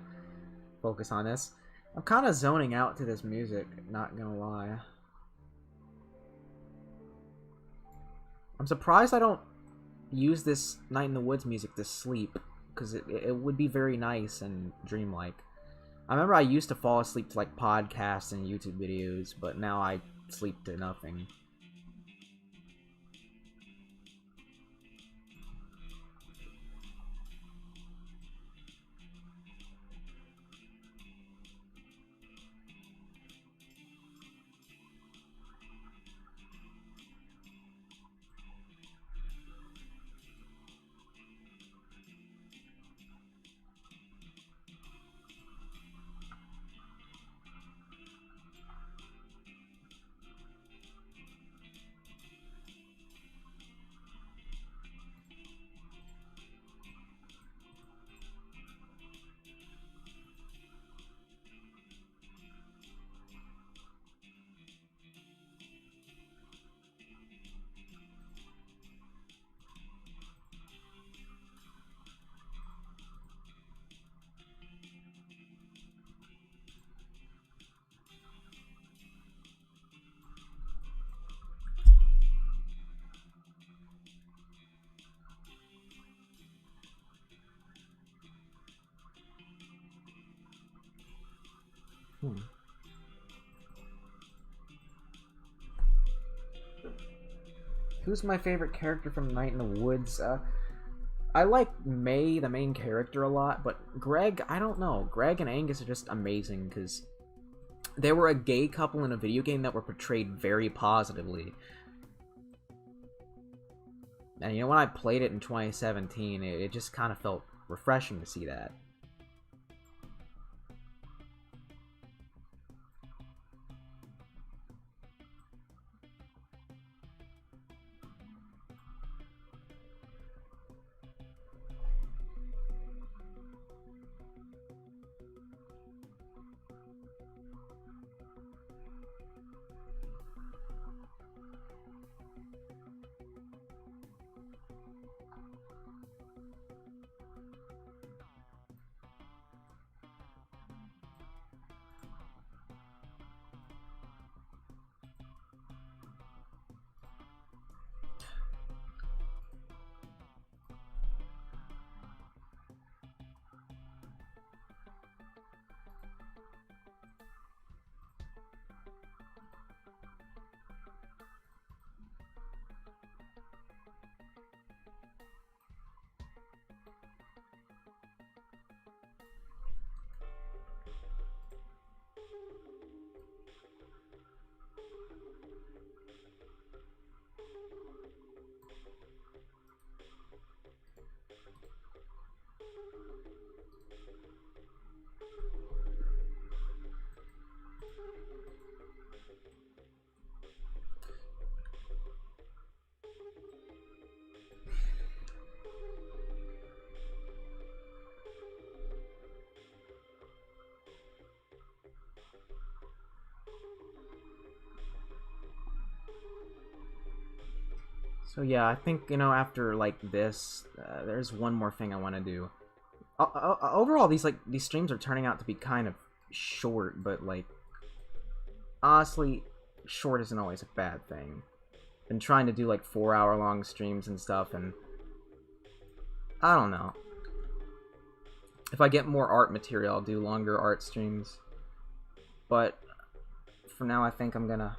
focus on this. I'm kind of zoning out to this music, not gonna lie. I'm surprised I don't use this Night in the Woods music to sleep, because it would be very nice and dreamlike. I remember I used to fall asleep to like podcasts and YouTube videos, but now I sleep to nothing. Who's my favorite character from Night in the Woods? I like May, the main character, a lot, but Greg, I don't know. Greg and Angus are just amazing, because they were a gay couple in a video game that were portrayed very positively. And you know, when I played it in 2017, it just kind of felt refreshing to see that. So yeah, I think, you know, after, like, this, there's one more thing I want to do. Overall, these streams are turning out to be kind of short, but, like, honestly, short isn't always a bad thing. Been trying to do, like, 4-hour-long streams and stuff, and I don't know. If I get more art material, I'll do longer art streams. But for now, I think I'm gonna...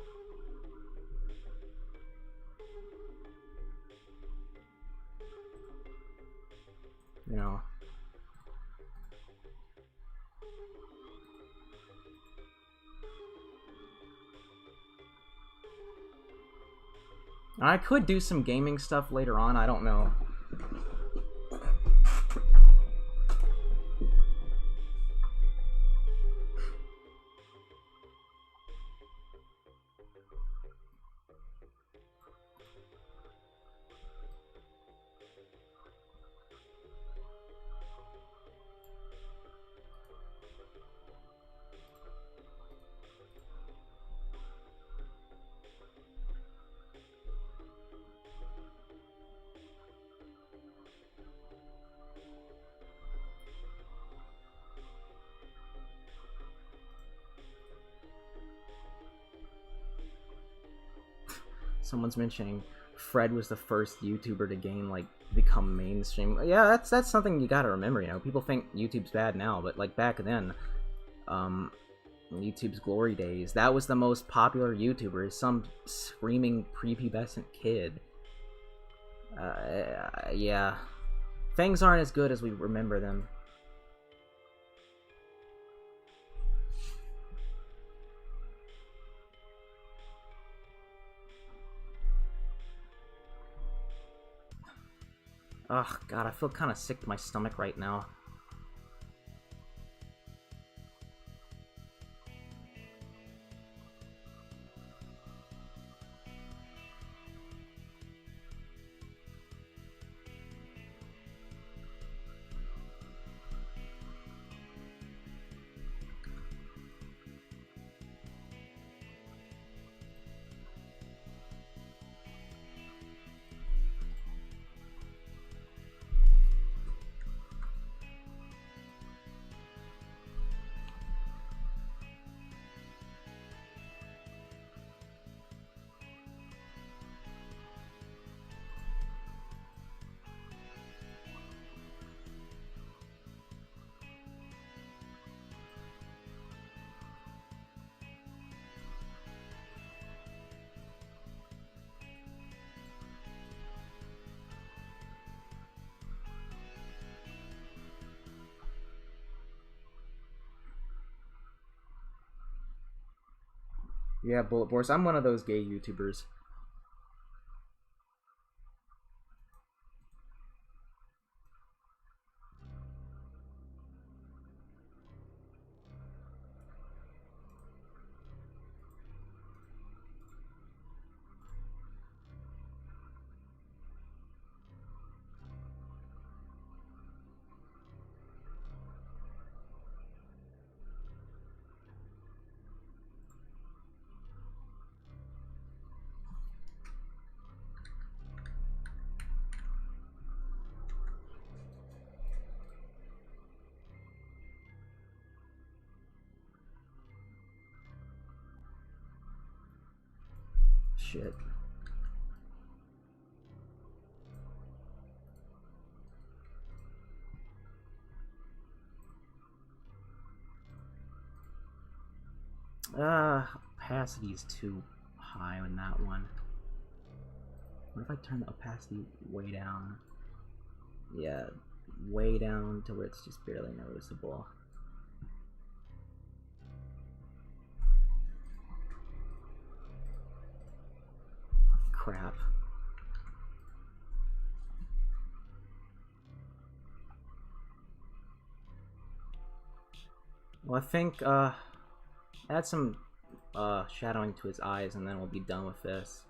you know... I could do some gaming stuff later on, I don't know. Someone's mentioning Fred was the first YouTuber to gain, like, become mainstream. Yeah, that's something you gotta remember, you know. People think YouTube's bad now, but, like, back then, YouTube's glory days, that was the most popular YouTuber, some screaming prepubescent kid. Yeah. Things aren't as good as we remember them. Ugh, God, I feel kind of sick to my stomach right now. Yeah, Bullet Boris. I'm one of those gay YouTubers. Shit. Opacity's too high on that one. What if I turn the opacity way down? Yeah, way down to where it's just barely noticeable. Crap. Well, I think, add some, shadowing to his eyes, and then we'll be done with this.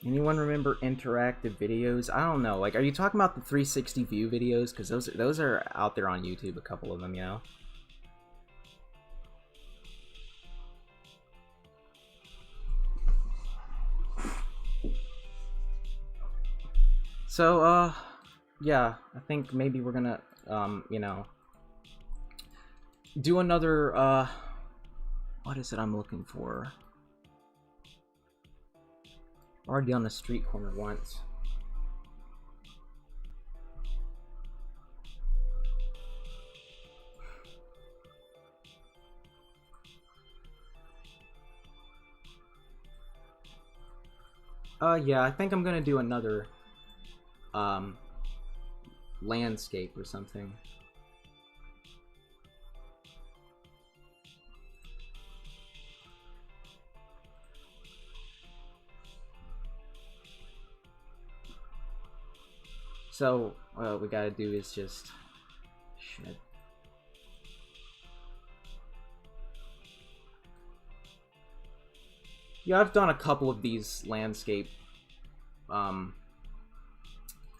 Anyone remember interactive videos? I don't know. Like, are you talking about the 360 view videos? Because those are out there on YouTube. A couple of them, you know. So, yeah, I think maybe we're gonna, you know, do another, what is it I'm looking for? Already on the street corner once. Yeah, I think I'm gonna do another, landscape or something. So, what we gotta do is just... Shit. Yeah, I've done a couple of these landscape,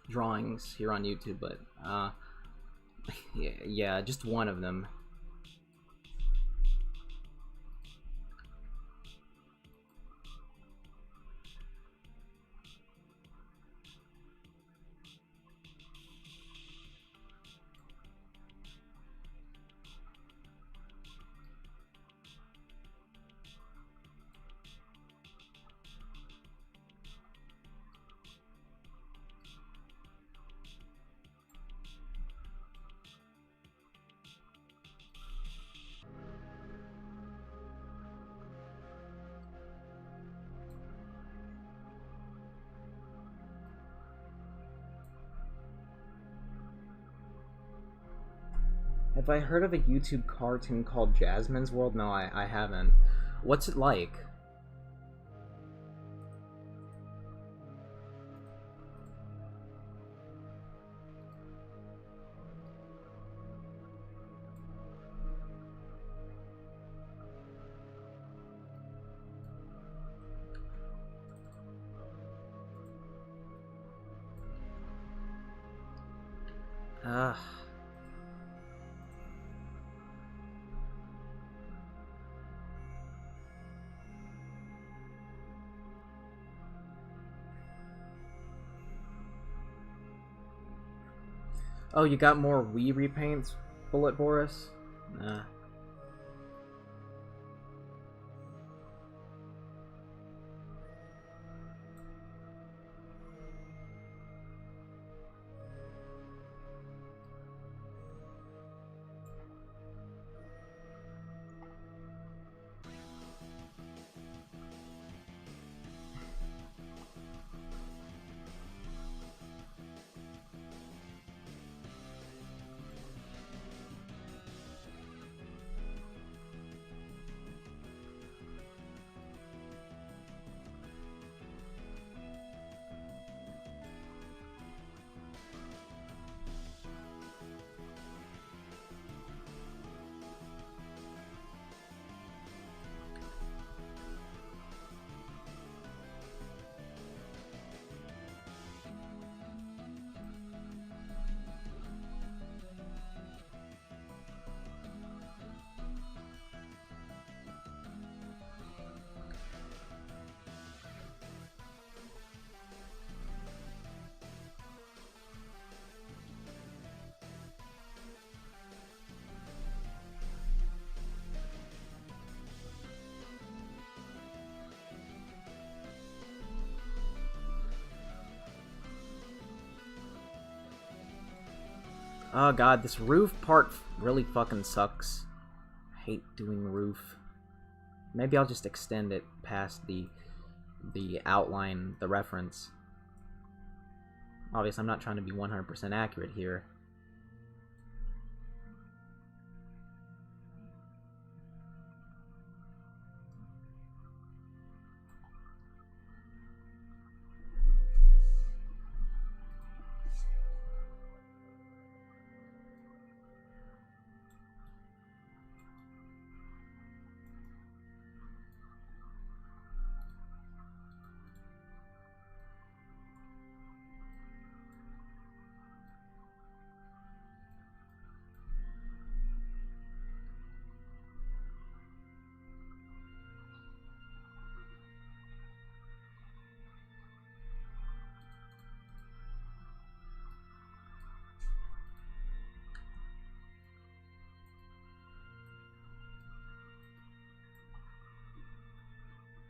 drawings here on YouTube, but, yeah, just one of them. Have I heard of a YouTube cartoon called Jasmine's World? No, I haven't. What's it like? Oh, you got more Wii repaints, Bullet Boris? Nah. Oh god, this roof part really fucking sucks. I hate doing roof. Maybe I'll just extend it past the outline, the reference. Obviously, I'm not trying to be 100% accurate here.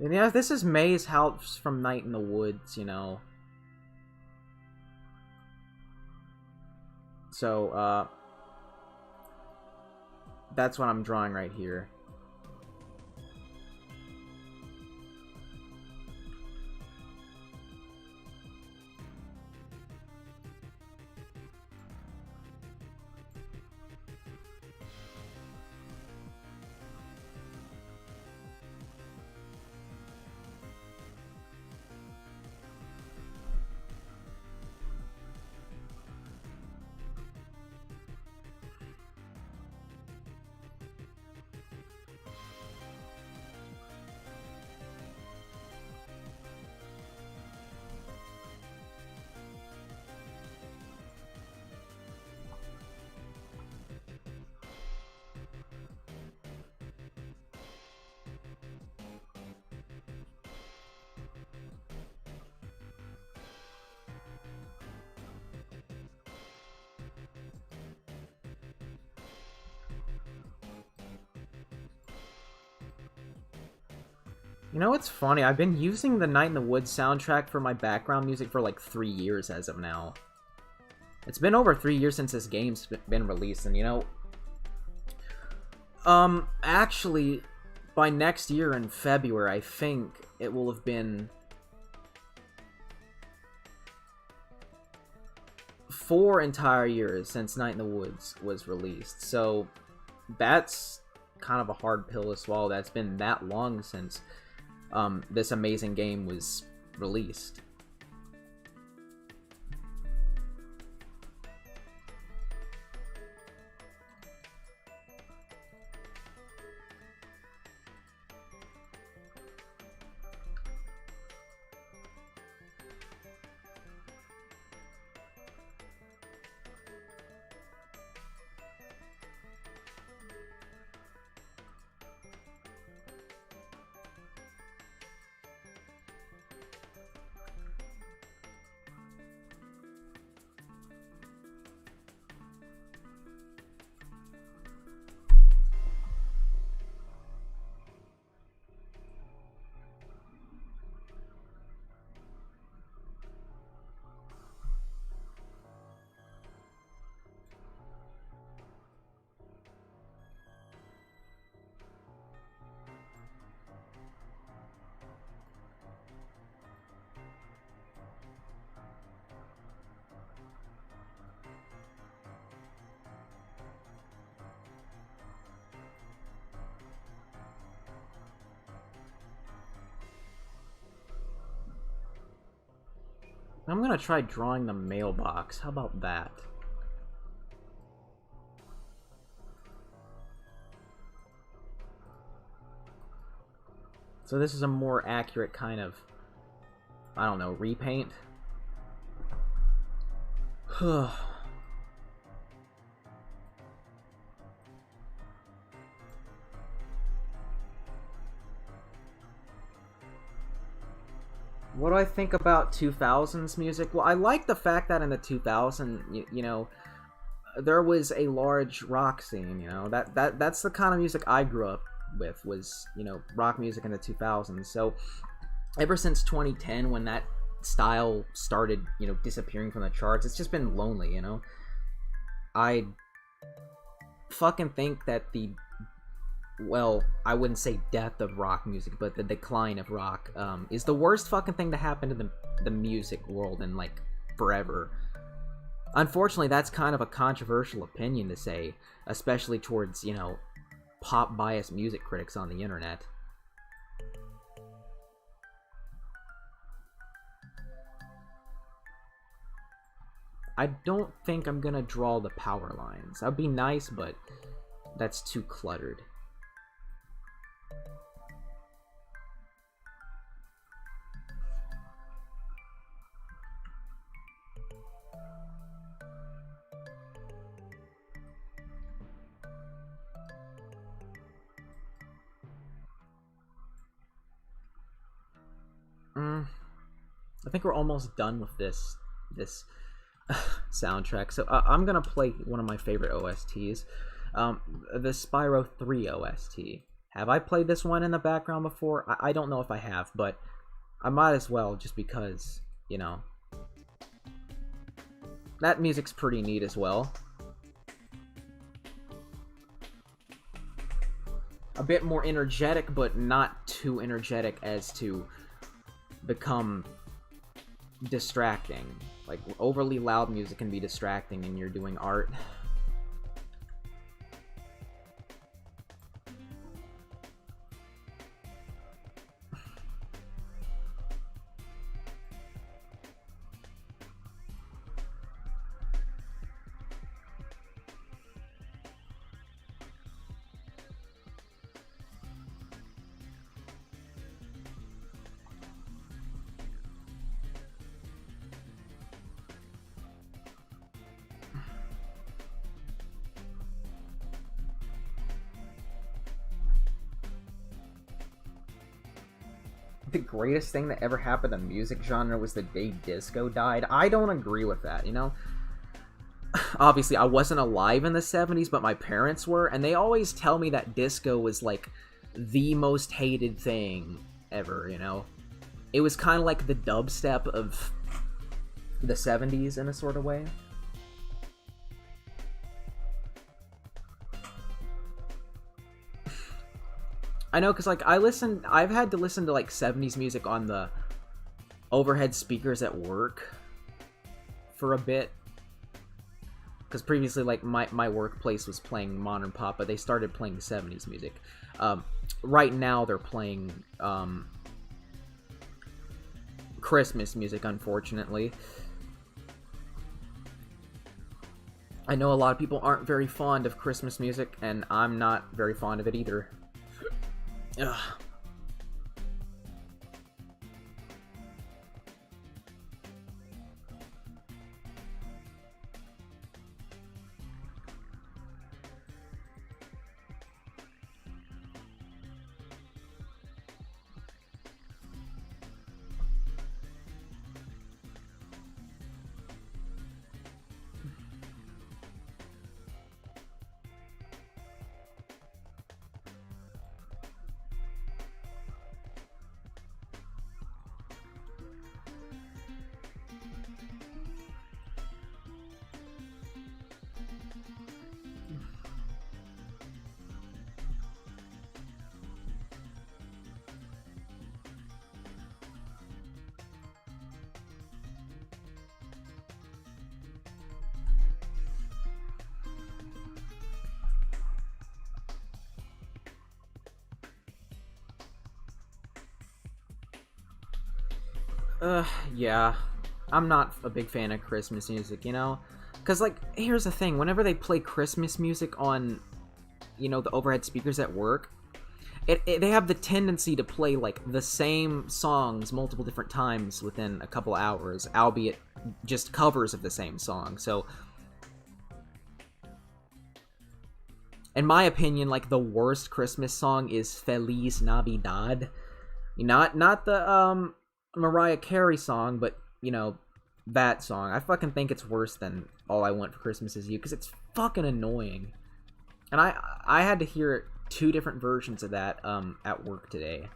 And yeah, this is May's house from Night in the Woods, you know. So, that's what I'm drawing right here. You know what's funny? I've been using the Night in the Woods soundtrack for my background music for like 3 years as of now. It's been over 3 years since this game's been released, and you know... actually, by next year in February, I think it will have been 4 entire years since Night in the Woods was released. So, that's kind of a hard pill to swallow. That's been that long since this amazing game was released. I'm gonna try drawing the mailbox. How about that? So this is a more accurate kind of, I don't know, repaint. What do I think about 2000s music? Well, I like the fact that in the 2000s, you know, there was a large rock scene, you know. That's the kind of music I grew up with, was, you know, rock music in the 2000s. So ever since 2010, when that style started, you know, disappearing from the charts, it's just been lonely, you know. I fucking think that well, I wouldn't say death of rock music, but the decline of rock is the worst fucking thing to happen to the music world in, like, forever. Unfortunately, that's kind of a controversial opinion to say, especially towards, you know, pop-biased music critics on the internet. I don't think I'm gonna draw the power lines. That'd be nice, but that's too cluttered. I think we're almost done with this soundtrack. So I'm gonna play one of my favorite OSTs, the Spyro 3 OST. Have I played this one in the background before? I don't know if I have, but I might as well, just because, you know, that music's pretty neat as well. A bit more energetic, but not too energetic as to become distracting. Like, overly loud music can be distracting when you're doing art. The greatest thing that ever happened to music genre was the day disco died. I don't agree with that, you know? Obviously, I wasn't alive in the 70s, but my parents were, and they always tell me that disco was, like, the most hated thing ever, you know? It was kind of like the dubstep of the 70s in a sort of way. I know, because, like, I've had to listen to, like, 70s music on the overhead speakers at work for a bit. Because previously, like, my workplace was playing modern pop, but they started playing 70s music. Right now, they're playing Christmas music, unfortunately. I know a lot of people aren't very fond of Christmas music, and I'm not very fond of it either. Ugh. Yeah. I'm not a big fan of Christmas music, you know? Because, like, here's the thing. Whenever they play Christmas music on, you know, the overhead speakers at work, they have the tendency to play, like, the same songs multiple different times within a couple hours, albeit just covers of the same song. So, in my opinion, like, the worst Christmas song is Feliz Navidad. Not the, Mariah Carey song, but, you know, that song. I fucking think it's worse than All I Want for Christmas Is You, because it's fucking annoying. And I had to hear two different versions of that at work today.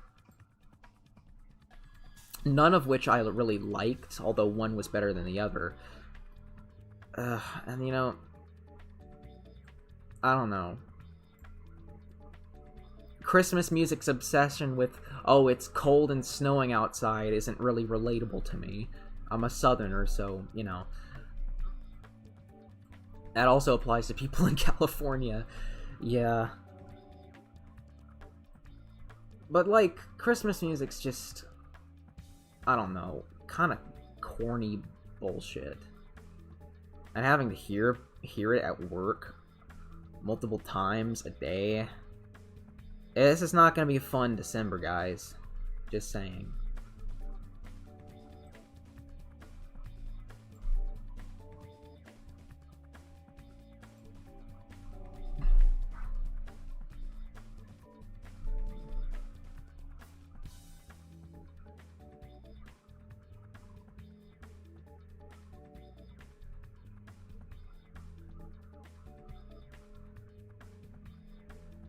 None of which I really liked, although one was better than the other. And, you know, I don't know. Christmas music's obsession with, oh, it's cold and snowing outside isn't really relatable to me. I'm a southerner, so, you know. That also applies to people in California. Yeah. But, like, Christmas music's just, I don't know, kind of corny bullshit. And having to hear it at work multiple times a day. This is not going to be a fun December, guys. Just saying.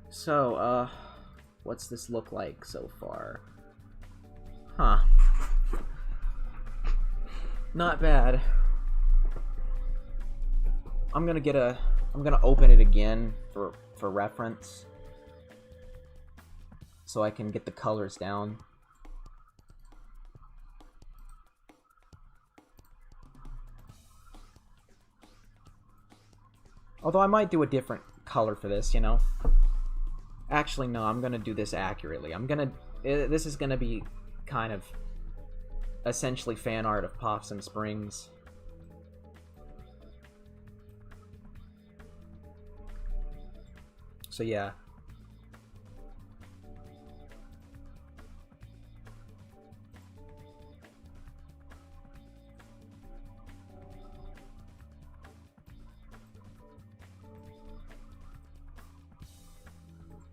So, what's this look like so far? Huh. Not bad. I'm gonna open it again for reference. So I can get the colors down. Although I might do a different color for this, you know? Actually, no, I'm gonna do this accurately. This is gonna be kind of essentially fan art of Possum Springs. So yeah.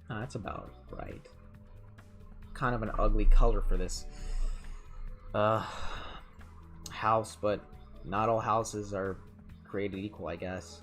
That's about right. Kind of an ugly color for this house, but not all houses are created equal, I guess.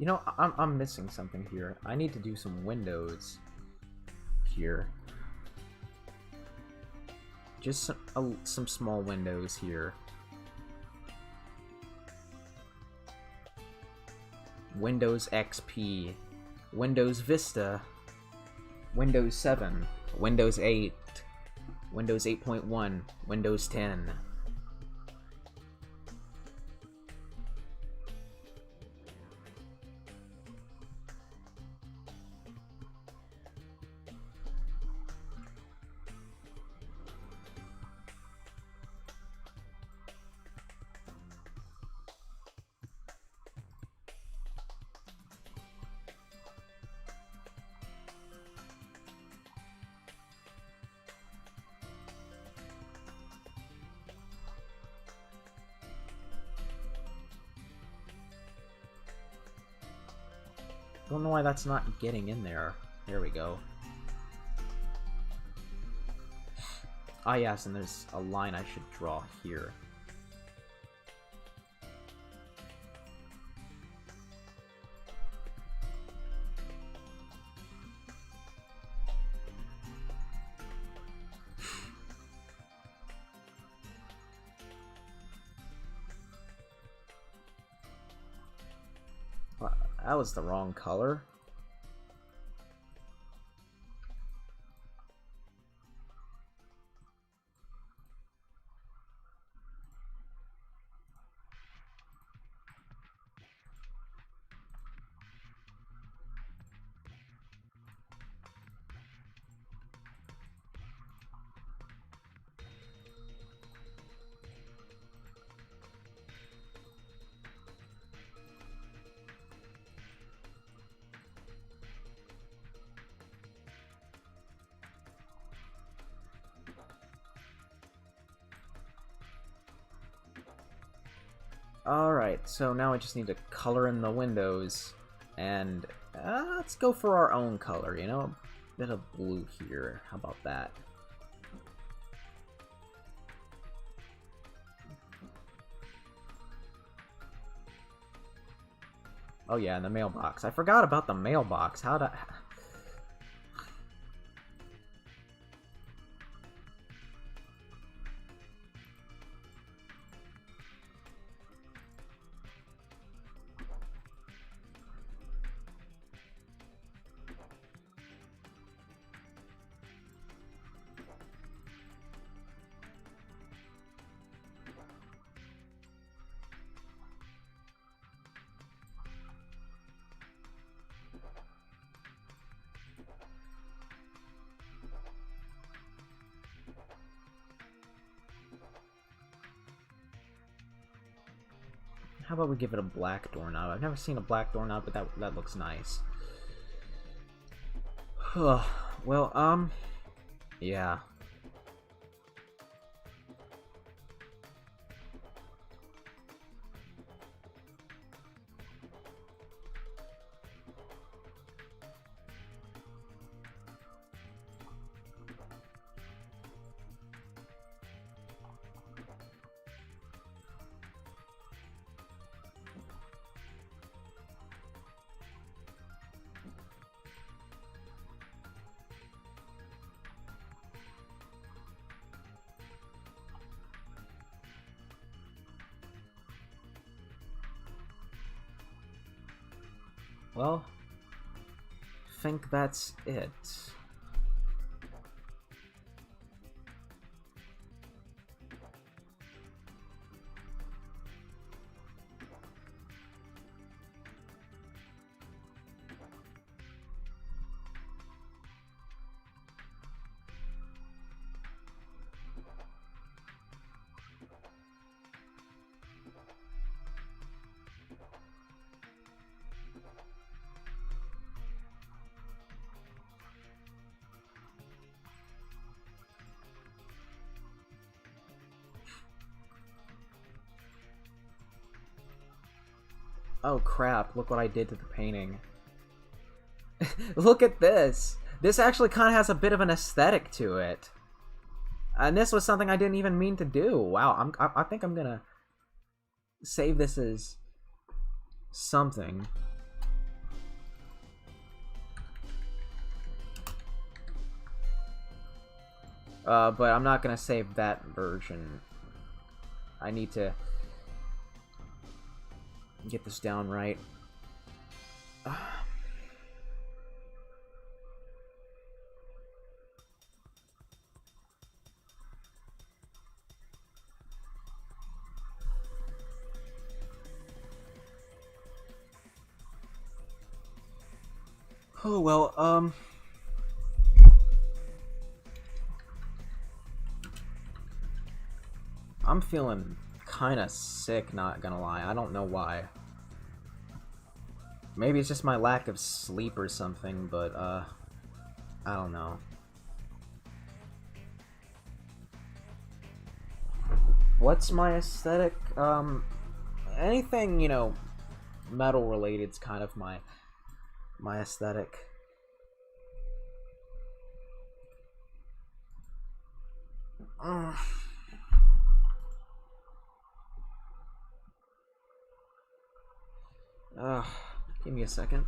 You know, I'm missing something here. I need to do some windows here. Just some small windows here. Windows XP, Windows Vista, Windows 7, Windows 8, Windows 8.1, Windows 10. Don't know why that's not getting in there. There we go. Ah, yes, and there's a line I should draw here. That was the wrong color. Alright, so now I just need to color in the windows, and let's go for our own color, you know? A bit of blue here. How about that? Oh yeah, and the mailbox. I forgot about the mailbox. How to... How about we give it a black doorknob? I've never seen a black doorknob, but that looks nice. Well, yeah. Well, I think that's it. Oh crap, look what I did to the painting. Look at this! This actually kind of has a bit of an aesthetic to it. And this was something I didn't even mean to do. Wow, I think I'm gonna save this as something. But I'm not gonna save that version. I need to get this down right. Oh, well, I'm feeling kinda sick, not gonna lie. I don't know why. Maybe it's just my lack of sleep or something, but, I don't know. What's my aesthetic? Anything, you know, metal related's kind of my my aesthetic. Give me a second.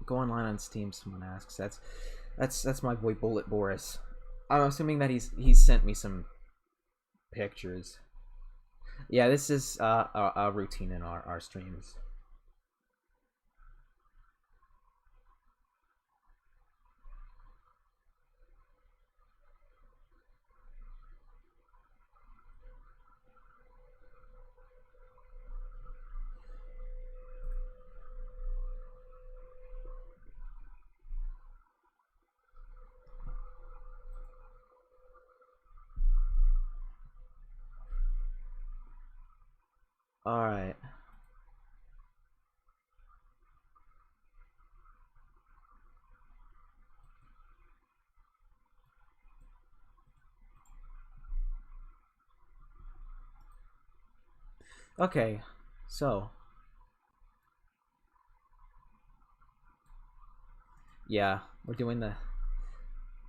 Go online on Steam. Someone asks. That's my boy Bullet Boris. I'm assuming that he's sent me some pictures. Yeah, this is a routine in our streams. All right. Okay, so yeah, we're doing the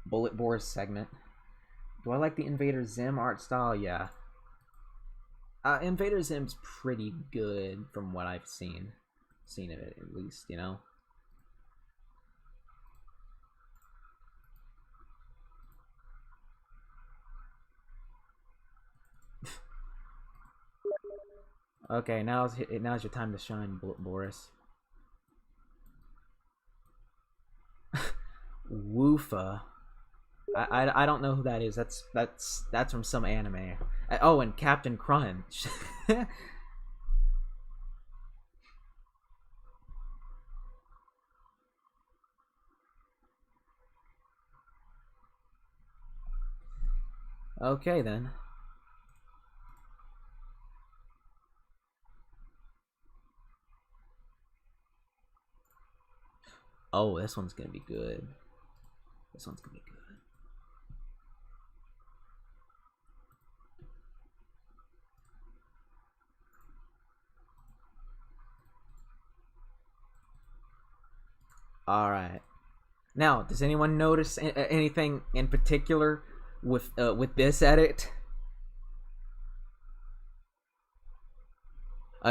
Bullet Boris segment. Do I like the Invader Zim art style? Yeah. Invader Zim's pretty good from what I've seen. Seen it at least, you know? Okay, now's your time to shine, Bullet Boris. Woofa. I don't know who that is. That's from some anime. Oh, and Captain Crunch. Okay then. Oh, this one's gonna be good. This one's gonna be good. All right. Now, does anyone notice anything in particular with this edit?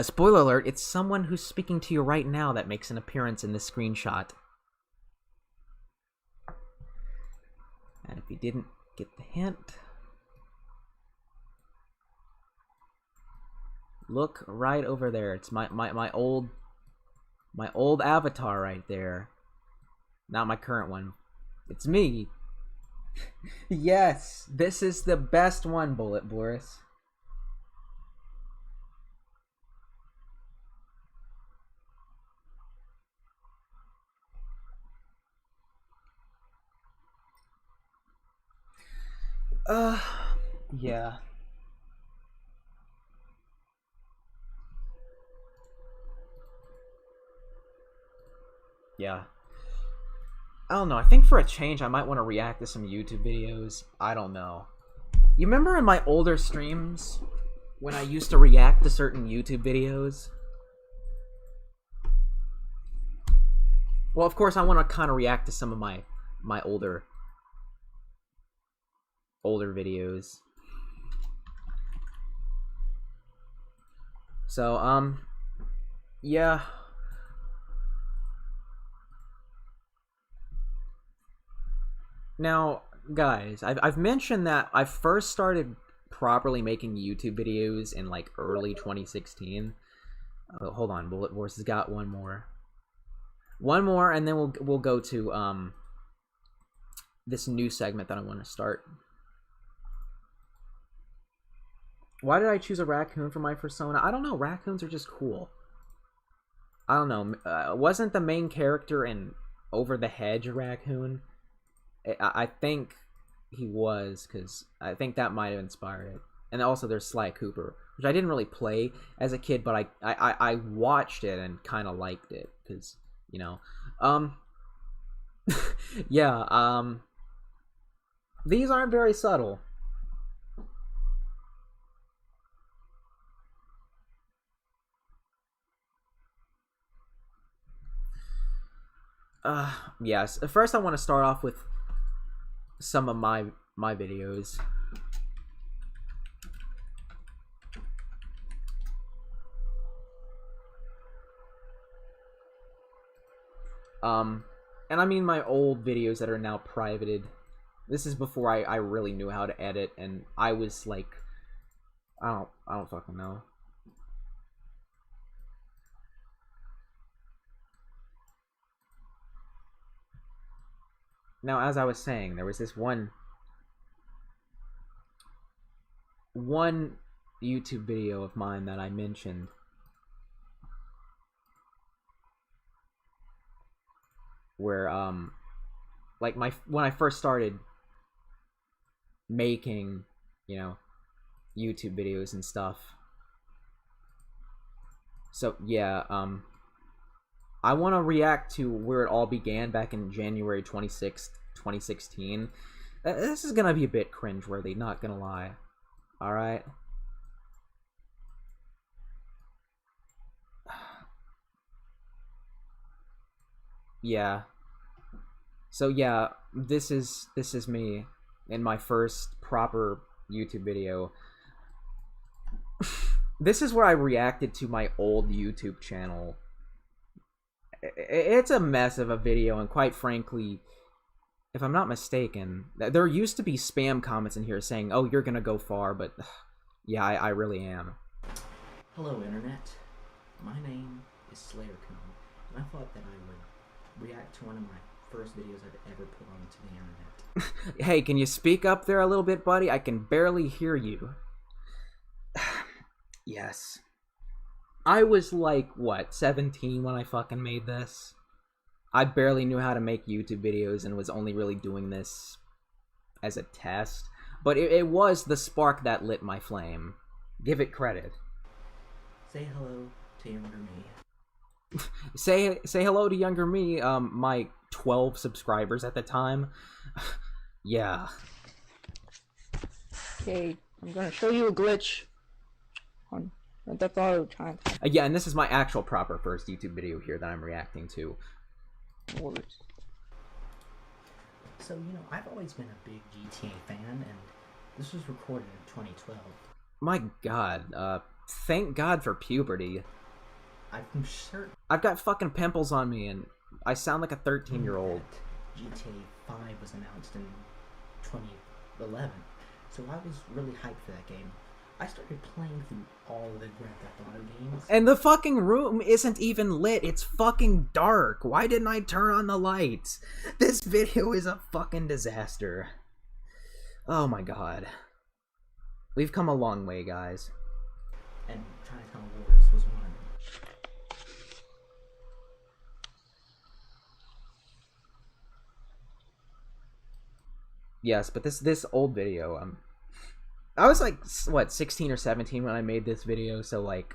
Spoiler alert, it's someone who's speaking to you right now that makes an appearance in this screenshot. And if you didn't get the hint, look right over there. It's my old avatar right there. Not my current one. It's me. Yes, this is the best one, Bullet Boris. Yeah. Yeah. I don't know. I think for a change, I might want to react to some YouTube videos. I don't know. You remember in my older streams when I used to react to certain YouTube videos? Well, of course, I want to kind of react to some of my older videos. So, yeah. Now, guys, I've mentioned that I first started properly making YouTube videos in like early 2016. Oh, hold on, Bullet Horse has got one more, and then we'll go to this new segment that I want to start. Why did I choose a raccoon for my persona? I don't know. Raccoons are just cool. I don't know. Wasn't the main character in Over the Hedge a raccoon? I think he was, because I think that might have inspired it. And also there's Sly Cooper, which I didn't really play as a kid, but I watched it and kind of liked it, because, you know. Yeah, these aren't very subtle. Yes. First, I want to start off with some of my videos. And I mean my old videos that are now privated. This is before I really knew how to edit, and I was like, I don't fucking know. Now, as I was saying, there was this one YouTube video of mine that I mentioned where like when I first started making, you know, YouTube videos and stuff. So yeah, I want to react to where it all began back in January 26th, 2016. This is gonna be a bit cringeworthy, not gonna lie. Alright? Yeah. So yeah, this is me in my first proper YouTube video. This is where I reacted to my old YouTube channel. It's a mess of a video, and quite frankly, if I'm not mistaken, there used to be spam comments in here saying, "Oh, you're gonna go far," but yeah, I really am. Hello, Internet. My name is SlayerCon, and I thought that I would react to one of my first videos I've ever put onto the internet. Hey, can you speak up there a little bit, buddy? I can barely hear you. Yes. I was like, what, 17 when I fucking made this? I barely knew how to make YouTube videos and was only really doing this as a test. But it was the spark that lit my flame. Give it credit. Say hello to younger me. Say hello to younger me, my 12 subscribers at the time. Yeah. Okay, I'm gonna show you a glitch on the photo time. Yeah, and this is my actual proper first YouTube video here that I'm reacting to. Words. So, you know, I've always been a big GTA fan, and this was recorded in 2012. My god, thank God for puberty. I'm certain I've got fucking pimples on me, and I sound like a 13-year-old. GTA 5 was announced in 2011, so I was really hyped for that game. I started playing through all the Grand Theft Auto games. And the fucking room isn't even lit. It's fucking dark. Why didn't I turn on the lights? This video is a fucking disaster. Oh my god. We've come a long way, guys. And Chinatown Wars was one of them. Yes, but this old video, I was like, what, 16 or 17 when I made this video, so like,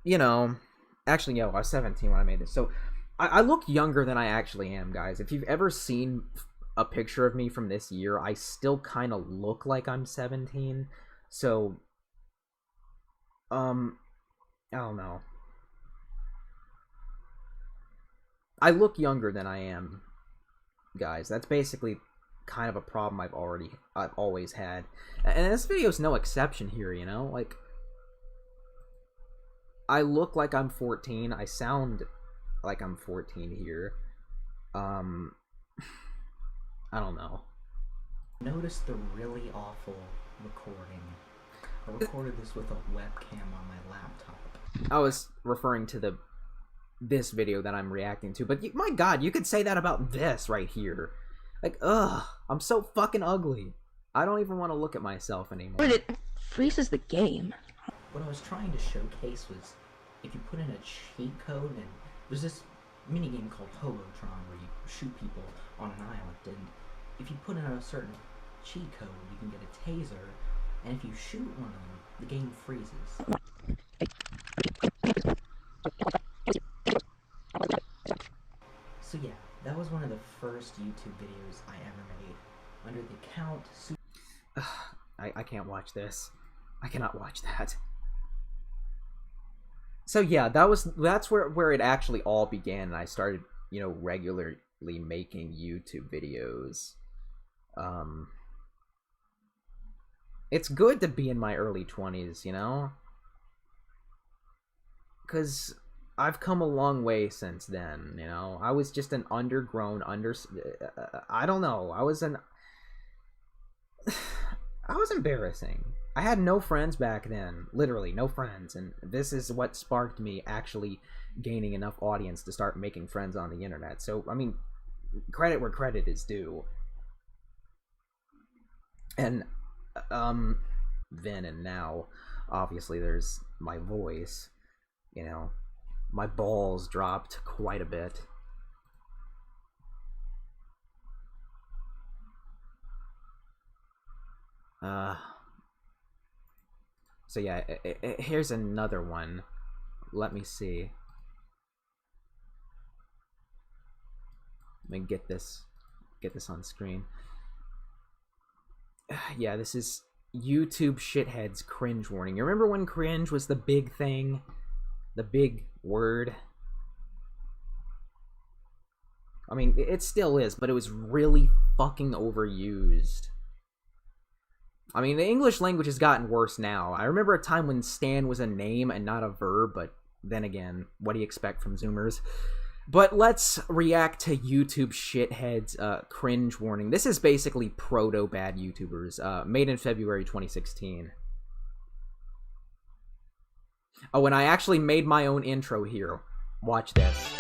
you know, actually, yeah, I was 17 when I made this, so I look younger than I actually am, guys. If you've ever seen a picture of me from this year, I still kind of look like I'm 17, so, I don't know. I look younger than I am, guys. That's basically kind of a problem I've always had, and this video's no exception here, you know. Like, I look like I'm 14, I sound like I'm 14 here, I don't know. Notice the really awful recording. I recorded this with a webcam on my laptop. I was referring to this video that I'm reacting to, but my god, you could say that about this right here. Like, ugh, I'm so fucking ugly. I don't even want to look at myself anymore. But it freezes the game. What I was trying to showcase was, if you put in a cheat code, and there's this mini game called Holotron where you shoot people on an island, and if you put in a certain cheat code, you can get a taser, and if you shoot one of them, the game freezes. So yeah, that was one of the first YouTube videos I ever made, under the account. I can't watch this. I cannot watch that. So yeah, that's where it actually all began, and I started, you know, regularly making YouTube videos. It's good to be in my early 20s, you know? Because I've come a long way since then, you know? I was just an undergrown, I don't know, I was embarrassing. I had no friends back then, literally no friends, and this is what sparked me actually gaining enough audience to start making friends on the internet. So, I mean, credit where credit is due. And, then and now, obviously there's my voice, you know, my balls dropped quite a bit. So yeah, here's another one. Let me see. Let me get this on screen. Yeah, this is YouTube shitheads cringe warning. You remember when cringe was the big thing? The big word? I mean, it still is, but it was really fucking overused. I mean, the English language has gotten worse now. I remember a time when stan was a name and not a verb, but then again, what do you expect from Zoomers? But let's react to YouTube shitheads cringe warning. This is basically proto-bad YouTubers, made in February 2016. Oh, and I actually made my own intro here. Watch this.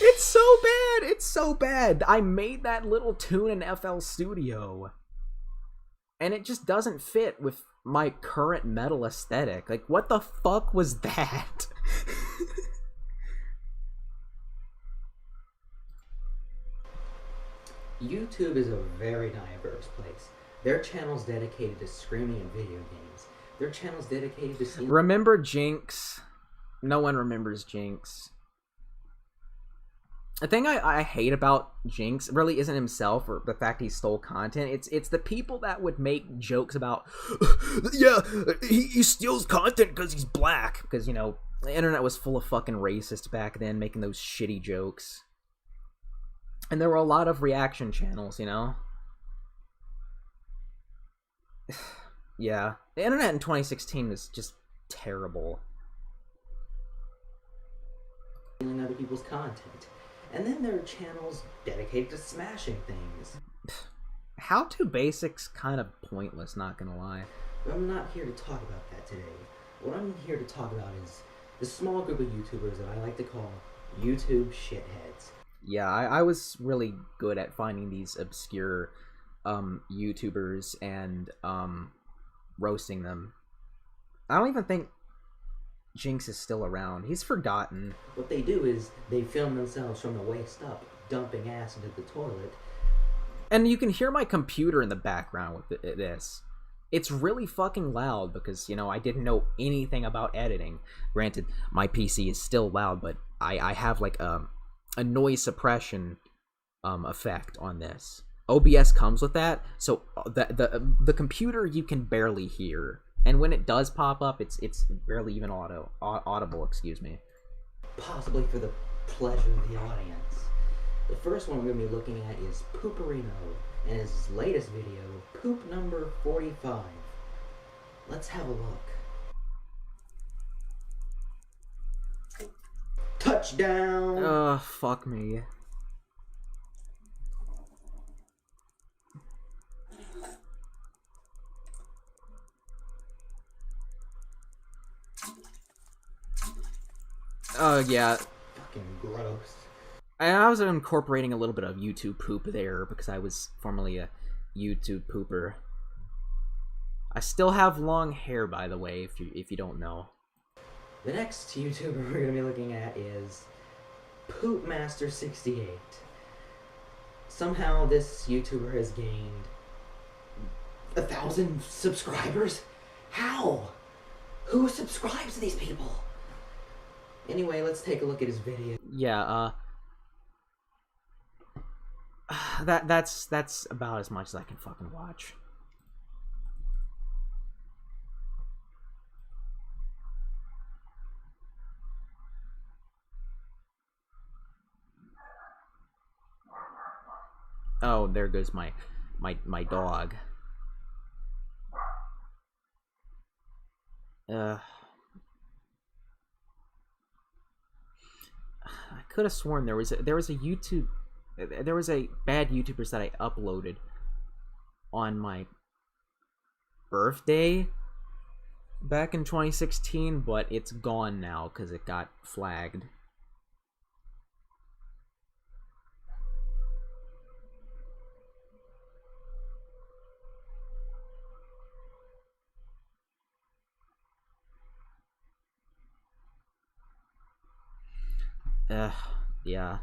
It's so bad! It's so bad! I made that little tune in FL Studio. And it just doesn't fit with my current metal aesthetic. Like, what the fuck was that? YouTube is a very diverse place. Their channel's dedicated to screaming and video games. Their channel's dedicated to seeing... Remember Jinx? No one remembers Jinx. The thing I hate about Jinx really isn't himself or the fact he stole content. It's the people that would make jokes about, yeah, he steals content because he's black. Because, you know, the internet was full of fucking racists back then, making those shitty jokes. And there were a lot of reaction channels, you know? Yeah. The internet in 2016 was just terrible. Stealing other people's content. And then there are channels dedicated to smashing things. How to Basic's kind of pointless, not gonna lie. But I'm not here to talk about that today. What I'm here to talk about is the small group of YouTubers that I like to call YouTube shitheads. Yeah, I was really good at finding these obscure YouTubers and roasting them. I don't even think Jinx is still around. He's forgotten. What they do is they film themselves from the waist up, dumping ass into the toilet. And you can hear my computer in the background with this. It's really fucking loud because, you know, I didn't know anything about editing. Granted, my PC is still loud, but I have like a noise suppression effect on this. OBS comes with that, so the computer you can barely hear. And when it does pop up, it's barely even audible, excuse me. Possibly for the pleasure of the audience. The first one we're going to be looking at is Pooperino, and his latest video, Poop number 45. Let's have a look. Touchdown! Fuck me. Yeah. Fucking gross. And I was incorporating a little bit of YouTube poop there because I was formerly a YouTube pooper. I still have long hair, by the way, if you don't know. The next YouTuber we're gonna be looking at is Poopmaster68. Somehow this YouTuber has gained 1,000 subscribers? How? Who subscribes to these people? Anyway, let's take a look at his video. Yeah, that's about as much as I can fucking watch. Oh, there goes my dog. I could have sworn there was a bad YouTubers that I uploaded on my birthday back in 2016, but it's gone now because it got flagged. Yeah.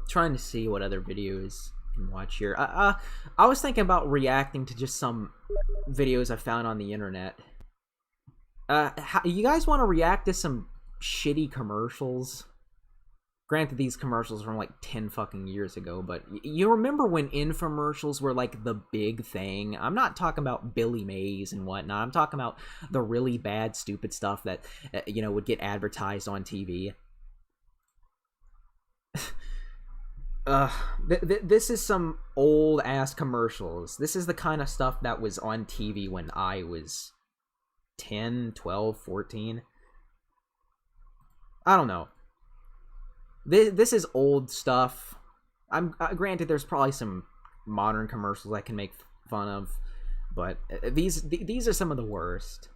Trying to see what other videos I can watch here. I was thinking about reacting to just some videos I found on the internet. You guys want to react to some shitty commercials? Granted, these commercials were from like 10 fucking years ago, but you remember when infomercials were like the big thing? I'm not talking about Billy Mays and whatnot. I'm talking about the really bad, stupid stuff that, would get advertised on TV. This is some old-ass commercials. This is the kind of stuff that was on TV when I was 10, 12, 14. I don't know. This is old stuff. Granted, there's probably some modern commercials I can make fun of, but these are some of the worst.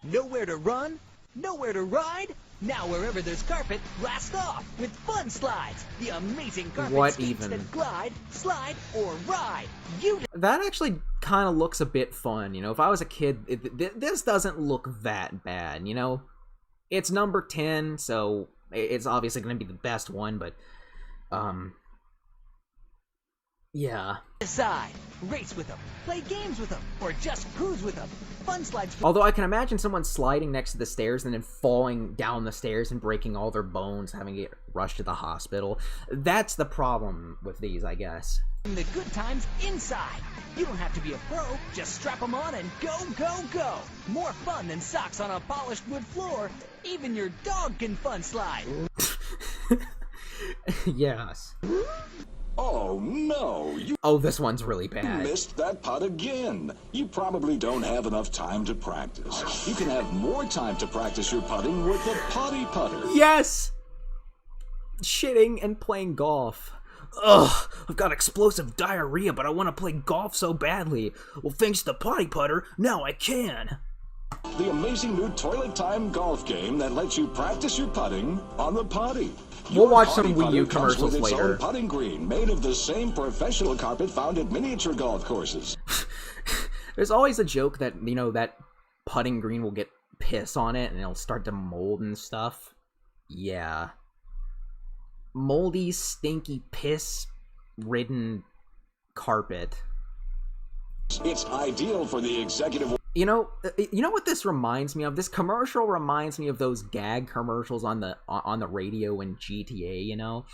Nowhere to run? Nowhere to ride? Now wherever there's carpet, blast off with Fun Slides, the amazing carpet skates that glide, slide, or ride. That actually kind of looks a bit fun, If I was a kid, this doesn't look that bad, It's number 10, so it's obviously going to be the best one, but, yeah. Decide, race with them, play games with them, or just cruise with them. Fun Slides. Although I can imagine someone sliding next to the stairs and then falling down the stairs and breaking all their bones, having to get rushed to the hospital. That's the problem with these, I guess. The good times inside. You don't have to be a pro, just strap them on and go, go, go. More fun than socks on a polished wood floor. Even your dog can fun slide. Yes. Oh, no, Oh, this one's really bad. missed that putt again. You probably don't have enough time to practice. You can have more time to practice your putting with the Potty Putter. Yes! Shitting and playing golf. Ugh, I've got explosive diarrhea, but I want to play golf so badly. Well, thanks to the Potty Putter, now I can. The amazing new toilet time golf game that lets you practice your putting on the potty. We'll watch some Wii U commercials with its later. own putting green made of the same professional carpet found at miniature golf courses. There's always a joke that, that putting green will get piss on it and it'll start to mold and stuff. Yeah. Moldy, stinky, piss-ridden carpet. It's ideal for the executive... You know what this reminds me of? This commercial reminds me of those gag commercials on the radio in GTA,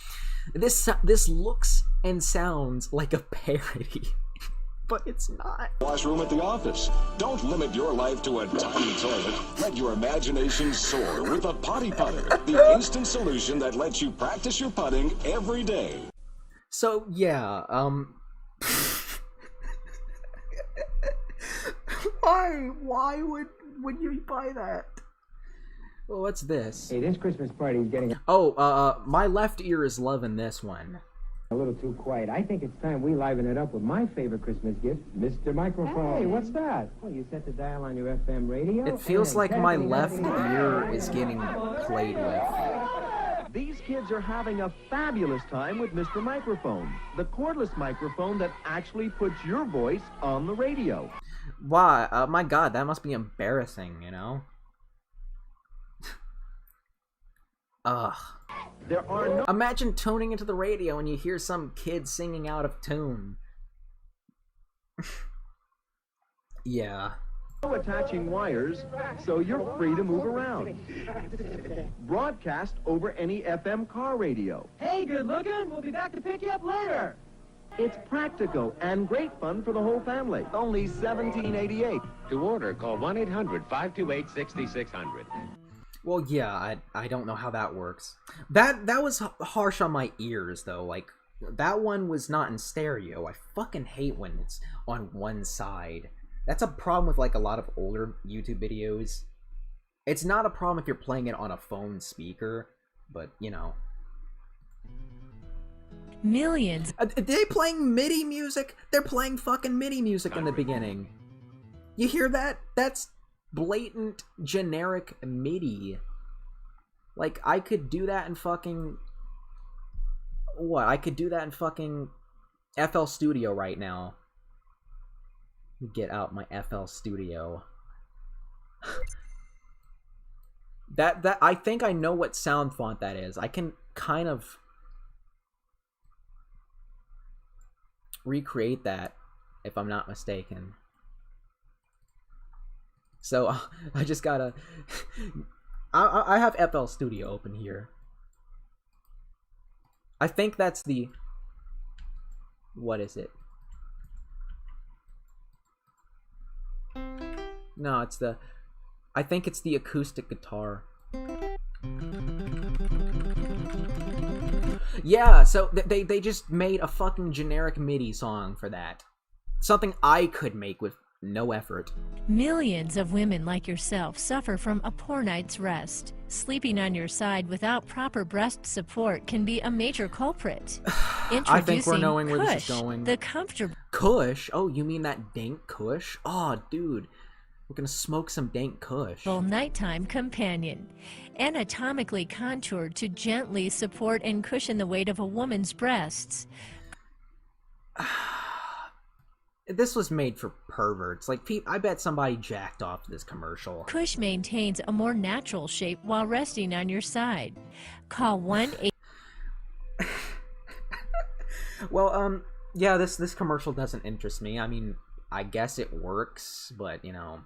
This looks and sounds like a parody, but it's not. Washroom at the office. Don't limit your life to a tiny toilet. Let your imagination soar with a Potty Putter, the instant solution that lets you practice your putting every day. So, yeah, Why would you buy that? Well, what's this? Hey, this Christmas party is getting Oh, my left ear is loving this one. a little too quiet. I think it's time we liven it up with my favorite Christmas gift, Mr. Microphone. Hey, what's that? Well, you set the dial on your FM radio. It feels like my left ear is getting played with. These kids are having a fabulous time with Mr. Microphone, the cordless microphone that actually puts your voice on the radio. Why? My God, that must be embarrassing, you know? Ugh. There are no Imagine tuning into the radio and you hear some kid singing out of tune. Yeah. attaching wires, so you're free to move around. Broadcast over any FM car radio. Hey, good looking. We'll be back to pick you up later. It's practical and great fun for the whole family. Only $17.88. To order, call 1-800-528-6600. Well, yeah, I don't know how that works. That was harsh on my ears, though. Like, that one was not in stereo. I fucking hate when it's on one side. That's a problem with, like, a lot of older YouTube videos. It's not a problem if you're playing it on a phone speaker, but, you know. Millions. Are they playing MIDI music? They're playing fucking MIDI music in the beginning. You hear that? That's blatant, generic MIDI. Like, I could do that in fucking... What? I could do that in fucking FL Studio right now. Let me get out my FL Studio. that I think I know what sound font that is. I can kind of recreate that, if I'm not mistaken. So I just gotta I have FL Studio open here. I think that's the... What is it? No, it's the... I think it's the acoustic guitar. Yeah, so they just made a fucking generic MIDI song for that. Something I could make with no effort. Millions of women like yourself suffer from a poor night's rest. Sleeping on your side without proper breast support can be a major culprit. I think we're knowing where this is going. The comfortable Kush? Oh, you mean that dank Kush? Oh, dude. We're gonna smoke some dank Kush. nighttime companion. Anatomically contoured to gently support and cushion the weight of a woman's breasts. This was made for perverts. Like, I bet somebody jacked off this commercial. Kush maintains a more natural shape while resting on your side. Call 1-8... Well, yeah, this commercial doesn't interest me. I mean, I guess it works, but, you know...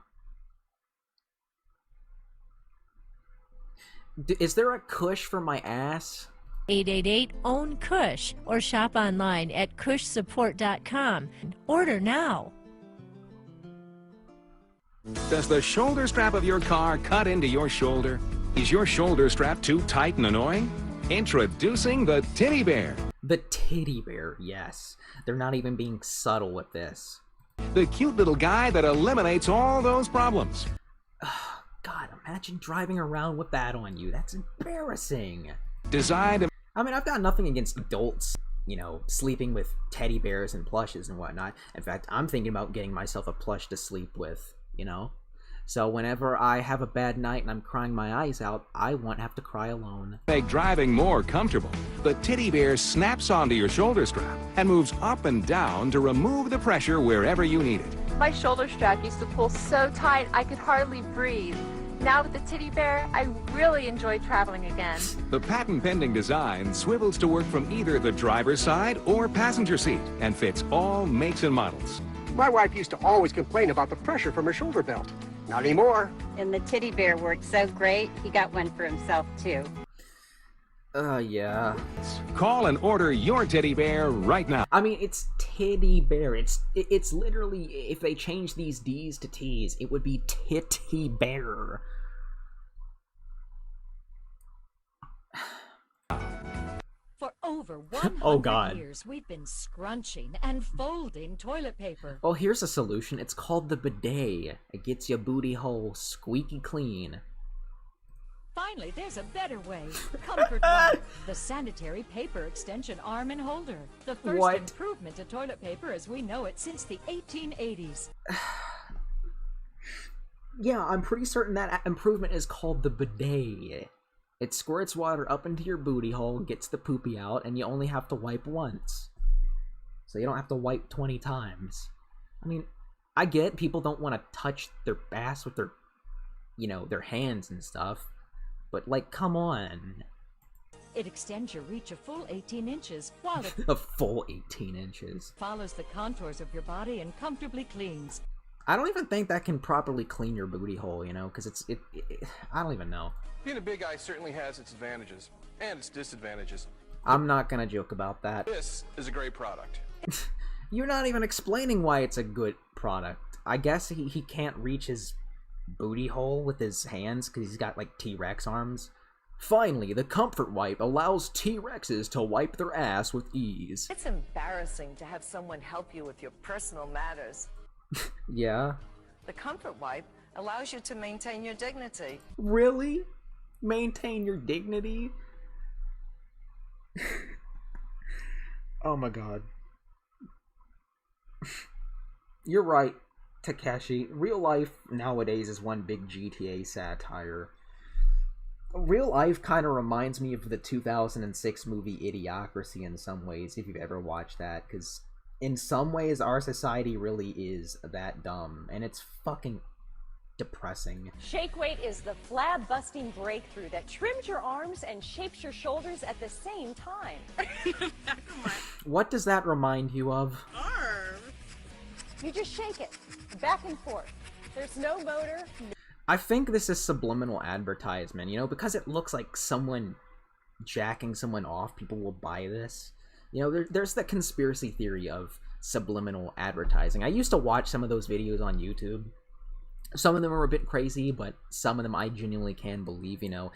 Is there a Kush for my ass? 888-OWN-KUSH or shop online at kushsupport.com. Order now. Does the shoulder strap of your car cut into your shoulder? Is your shoulder strap too tight and annoying? Introducing the Titty Bear. The Titty Bear, yes. They're not even being subtle with this. The cute little guy that eliminates all those problems. God, imagine driving around with that on you. That's embarrassing. Designed... I mean, I've got nothing against adults, you know, sleeping with teddy bears and plushes and whatnot. In fact, I'm thinking about getting myself a plush to sleep with, you know? So whenever I have a bad night and I'm crying my eyes out, I won't have to cry alone. Make driving more comfortable. The Titty Bear snaps onto your shoulder strap and moves up and down to remove the pressure wherever you need it. My shoulder strap used to pull so tight I could hardly breathe. Now with the Titty Bear, I really enjoy traveling again. The patent-pending design swivels to work from either the driver's side or passenger seat and fits all makes and models. My wife used to always complain about the pressure from her shoulder belt. Not anymore. And the Titty Bear worked so great, he got one for himself too. Yeah. Call and order your Titty Bear right now. I mean, it's Titty Bear. It's literally, if they change these D's to T's, it would be Titty Bear. For over over 100 Oh, God. years, we've been scrunching and folding toilet paper. Well, here's a solution. It's called the bidet. It gets your booty hole squeaky clean. Finally, there's a better way. Comfort Wipe, the sanitary paper extension arm and holder. The first What? improvement to toilet paper as we know it since the 1880s. Yeah, I'm pretty certain that improvement is called the bidet. It squirts water up into your booty hole, gets the poopy out, and you only have to wipe once. So you don't have to wipe 20 times. I mean, I get people don't want to touch their ass with their, you know, their hands and stuff. But, like, come on. It extends your reach a full 18 inches while it A full 18 inches. follows the contours of your body and comfortably cleans. I don't even think that can properly clean your booty hole, you know, because I don't even know. Being a big guy certainly has its advantages and its disadvantages. I'm not gonna joke about that. This is a great product. You're not even explaining why it's a good product. I guess he can't reach his booty hole with his hands because he's got, like, T-Rex arms. Finally, the Comfort Wipe allows T-Rexes to wipe their ass with ease. It's embarrassing to have someone help you with your personal matters. Yeah? The Comfort Wipe allows you to maintain your dignity. Really? Maintain your dignity? Oh my god. You're right, Takeshi. Real life nowadays is one big GTA satire. Real life kind of reminds me of the 2006 movie Idiocracy in some ways, if you've ever watched that, because in some ways our society really is that dumb, and it's fucking depressing. Shake Weight is the flab-busting breakthrough that trims your arms and shapes your shoulders at the same time. What does that remind you of? You just shake it, back and forth. There's no motor. I think this is subliminal advertisement, you know, because it looks like someone jacking someone off, people will buy this. You know, there's the conspiracy theory of subliminal advertising. I used to watch some of those videos on YouTube. Some of them are a bit crazy, but some of them I genuinely can believe, you know,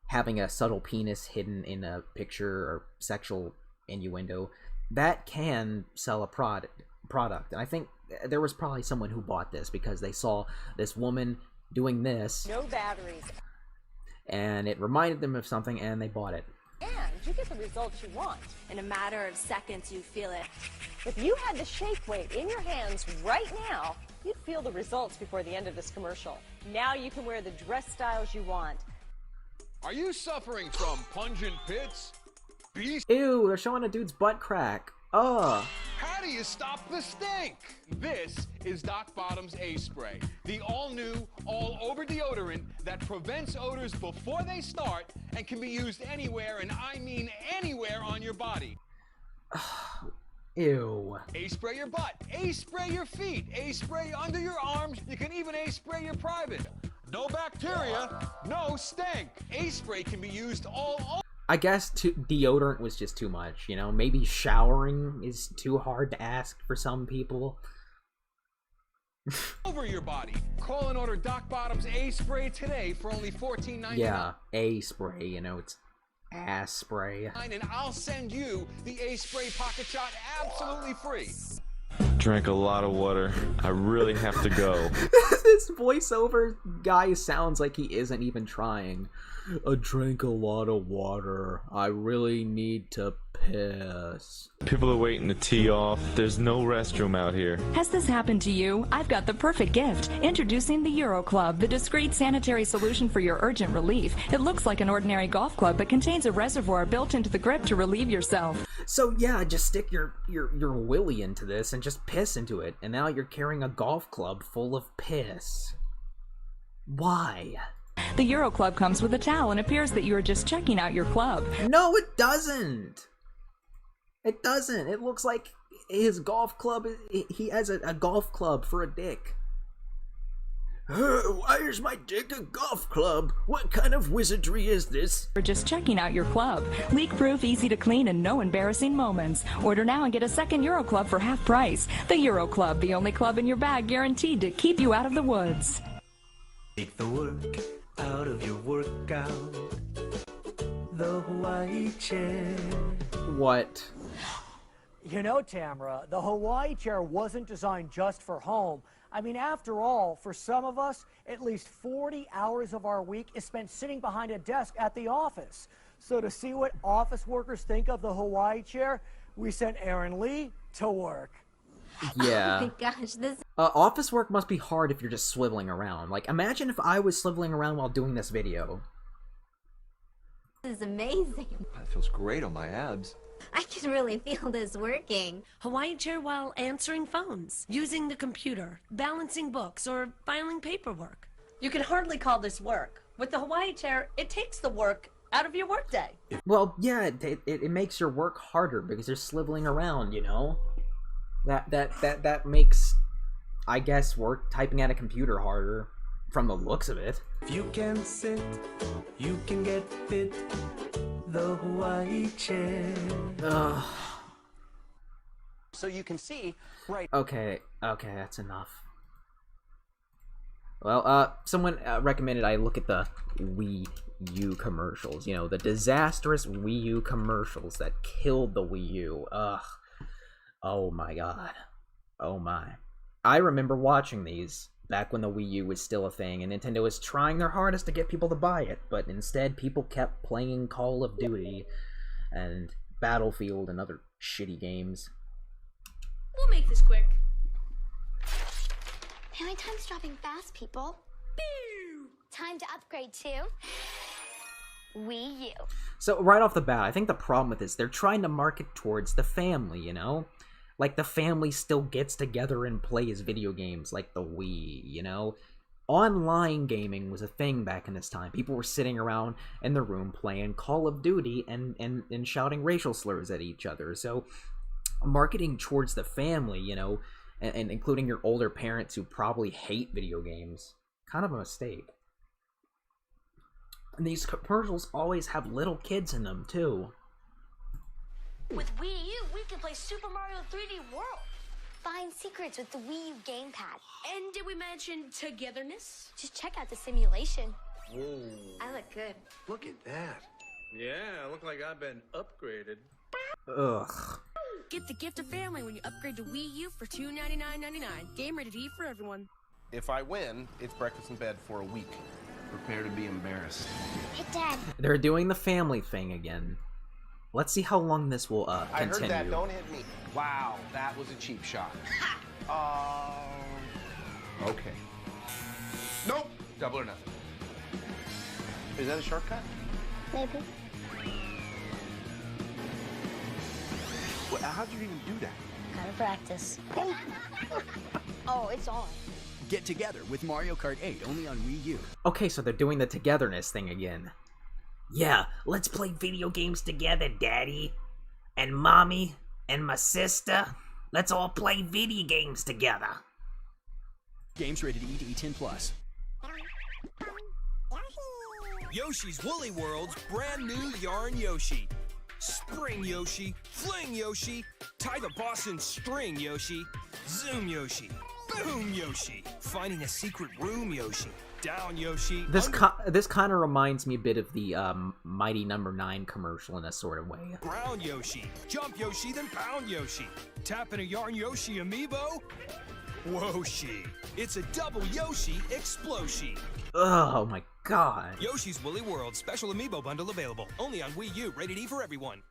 having a subtle penis hidden in a picture or sexual innuendo, that can sell a product. And I think there was probably someone who bought this because they saw this woman doing this. No batteries. And it reminded them of something, and they bought it. And you get the results you want. In a matter of seconds, you feel it. If you had the Shake Weight in your hands right now, you'd feel the results before the end of this commercial. Now you can wear the dress styles you want. Are you suffering from pungent pits? Ew, they're showing a dude's butt crack. Ugh. How do you stop the stink? This is Doc Bottom's A-Spray, the all-new, all-over deodorant that prevents odors before they start and can be used anywhere, and I mean anywhere on your body. Ew. A-Spray your butt, A-Spray your feet, A-Spray under your arms, you can even A-Spray your private. No bacteria, no stink. A-Spray can be used all over. I guess deodorant was just too much, you know? Maybe showering is too hard to ask for some people. Over your body. Call and order Doc Bottom's A-Spray today for only $14.99. Yeah, A-Spray, you know, it's ass spray. And I'll send you the A-Spray Pocket Shot absolutely free. Drank a lot of water. I really have to go. This voiceover guy sounds like he isn't even trying. I drank a lot of water. I really need to piss. People are waiting to tee off. There's no restroom out here. Has this happened to you? I've got the perfect gift. Introducing the Euro Club, the discreet sanitary solution for your urgent relief. It looks like an ordinary golf club, but contains a reservoir built into the grip to relieve yourself. So yeah, just stick your willy into this and just piss into it, and now you're carrying a golf club full of piss. Why? The Euro Club comes with a towel and appears that you are just checking out your club. No, it doesn't. It doesn't. It looks like his golf club, he has a golf club for a dick. Why is my dick a golf club? What kind of wizardry is this? We're just checking out your club. Leak-proof, easy to clean, and no embarrassing moments. Order now and get a second Euro Club for half price. The Euro Club, the only club in your bag guaranteed to keep you out of the woods. Take the work out of your workout. the Hawaii chair. What? You know, Tamara, the Hawaii chair wasn't designed just for home. I mean, after all, for some of us, at least 40 hours of our week is spent sitting behind a desk at the office. So to see what office workers think of the Hawaii chair, we sent Aaron Lee to work. Yeah. Oh my gosh, this office work must be hard if you're just swiveling around. Like, imagine if I was swiveling around while doing this video. is amazing. That feels great on my abs. I can really feel this working. Hawaii chair while answering phones, using the computer, balancing books, or filing paperwork. You can hardly call this work. With the Hawaii chair, it takes the work out of your workday. Well, yeah, it makes your work harder because you're swiveling around, you know? That makes, I guess, work typing at a computer harder, from the looks of it. If you can sit, you can get fit. The Hawaii chair. Ugh. So you can see, right. Okay, that's enough. Well, someone recommended I look at the Wii U commercials. You know, the disastrous Wii U commercials that killed the Wii U. Ugh. Oh my god. Oh my. I remember watching these back when the Wii U was still a thing, and Nintendo was trying their hardest to get people to buy it, but instead people kept playing Call of Duty and Battlefield and other shitty games. We'll make this quick. Family time's dropping fast, people. Boo! Time to upgrade to Wii U. So right off the bat, I think the problem with this, they're trying to market towards the family, you know? Like, the family still gets together and plays video games like the Wii, you know? Online gaming was a thing back in this time. People were sitting around in their room playing Call of Duty and shouting racial slurs at each other. So, marketing towards the family, you know, and including your older parents who probably hate video games, kind of a mistake. And these commercials always have little kids in them, too. With Wii U, we can play Super Mario 3D World. Find secrets with the Wii U gamepad. And did we mention togetherness? Just check out the simulation. Whoa. I look good. Look at that. Yeah, I look like I've been upgraded. Ugh. Get the gift of family when you upgrade to Wii U for $299.99. Game rated E for everyone. If I win, it's breakfast in bed for a week. Prepare to be embarrassed. Hey, Dad. They're doing the family thing again. Let's see how long this will continue. I heard that. Don't hit me. Wow, that was a cheap shot. Okay. Nope. Double or nothing. Is that a shortcut? Maybe. Well, how'd you even do that? Gotta practice. Oh, it's on. Get together with Mario Kart 8 only on Wii U. Okay, so they're doing the togetherness thing again. Yeah, let's play video games together, Daddy. And Mommy, and my sister. Let's all play video games together. Games rated E to E10+. Yoshi's Woolly World's brand new Yarn Yoshi. Spring Yoshi, Fling Yoshi, tie the boss in string Yoshi, Zoom Yoshi, Boom Yoshi, finding a secret room Yoshi, down Yoshi. This kind of reminds me a bit of the Mighty No. 9 commercial in a sort of way. Ground Yoshi, jump Yoshi, then pound Yoshi, tap in a Yarn Yoshi amiibo. Whoshi, it's a double Yoshi Exploshi. Oh my god. Yoshi's Woolly World special amiibo bundle available only on Wii U, rated E for everyone.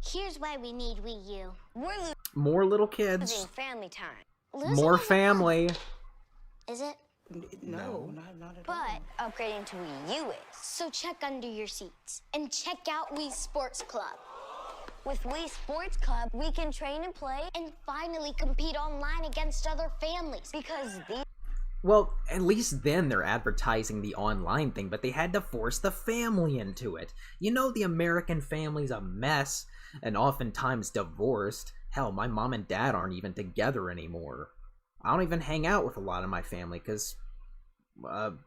Here's why we need Wii U. We're More little losing kids. family time. More family. Is it? No, not at all. But upgrading to Wii U is. So check under your seats and check out Wii Sports Club. With Wii Sports Club, we can train and play and finally compete online against other families because these... Well, at least then they're advertising the online thing, but they had to force the family into it. You know, the American family's a mess and oftentimes divorced. Hell, my mom and dad aren't even together anymore. I don't even hang out with a lot of my family because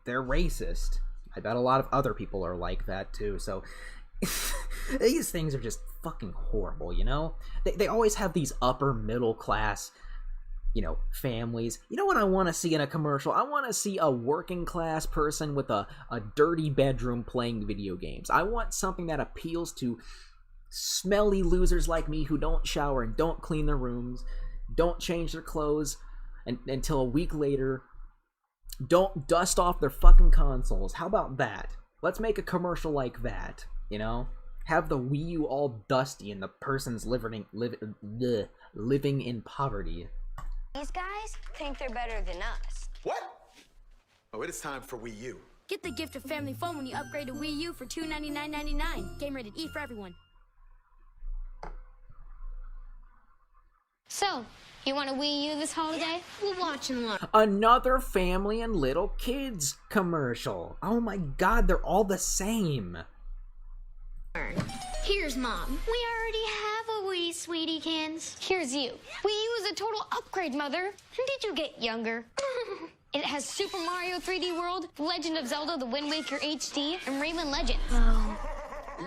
they're racist. I bet a lot of other people are like that too, so these things are just fucking horrible, you know? They always have these upper middle class, you know, families. You know what I want to see in a commercial? I want to see a working class person with a dirty bedroom playing video games. I want something that appeals to smelly losers like me who don't shower and don't clean their rooms, don't change their clothes until a week later, don't dust off their fucking consoles. How about that? Let's make a commercial like that, you know? Have the Wii U all dusty and the person's living in poverty. These guys think they're better than us. What? Oh, it is time for Wii U. Get the gift of family phone when you upgrade to Wii U for $299.99. Game rated E for everyone. So, you want a Wii U this holiday? We'll watch and learn. Another family and little kids commercial. Oh my god, they're all the same. Here's Mom. We already have a Wii, sweetiekins. Here's you. Wii U is a total upgrade, Mother. Did you get younger? It has Super Mario 3D World, Legend of Zelda, The Wind Waker HD, and Rayman Legends. Oh,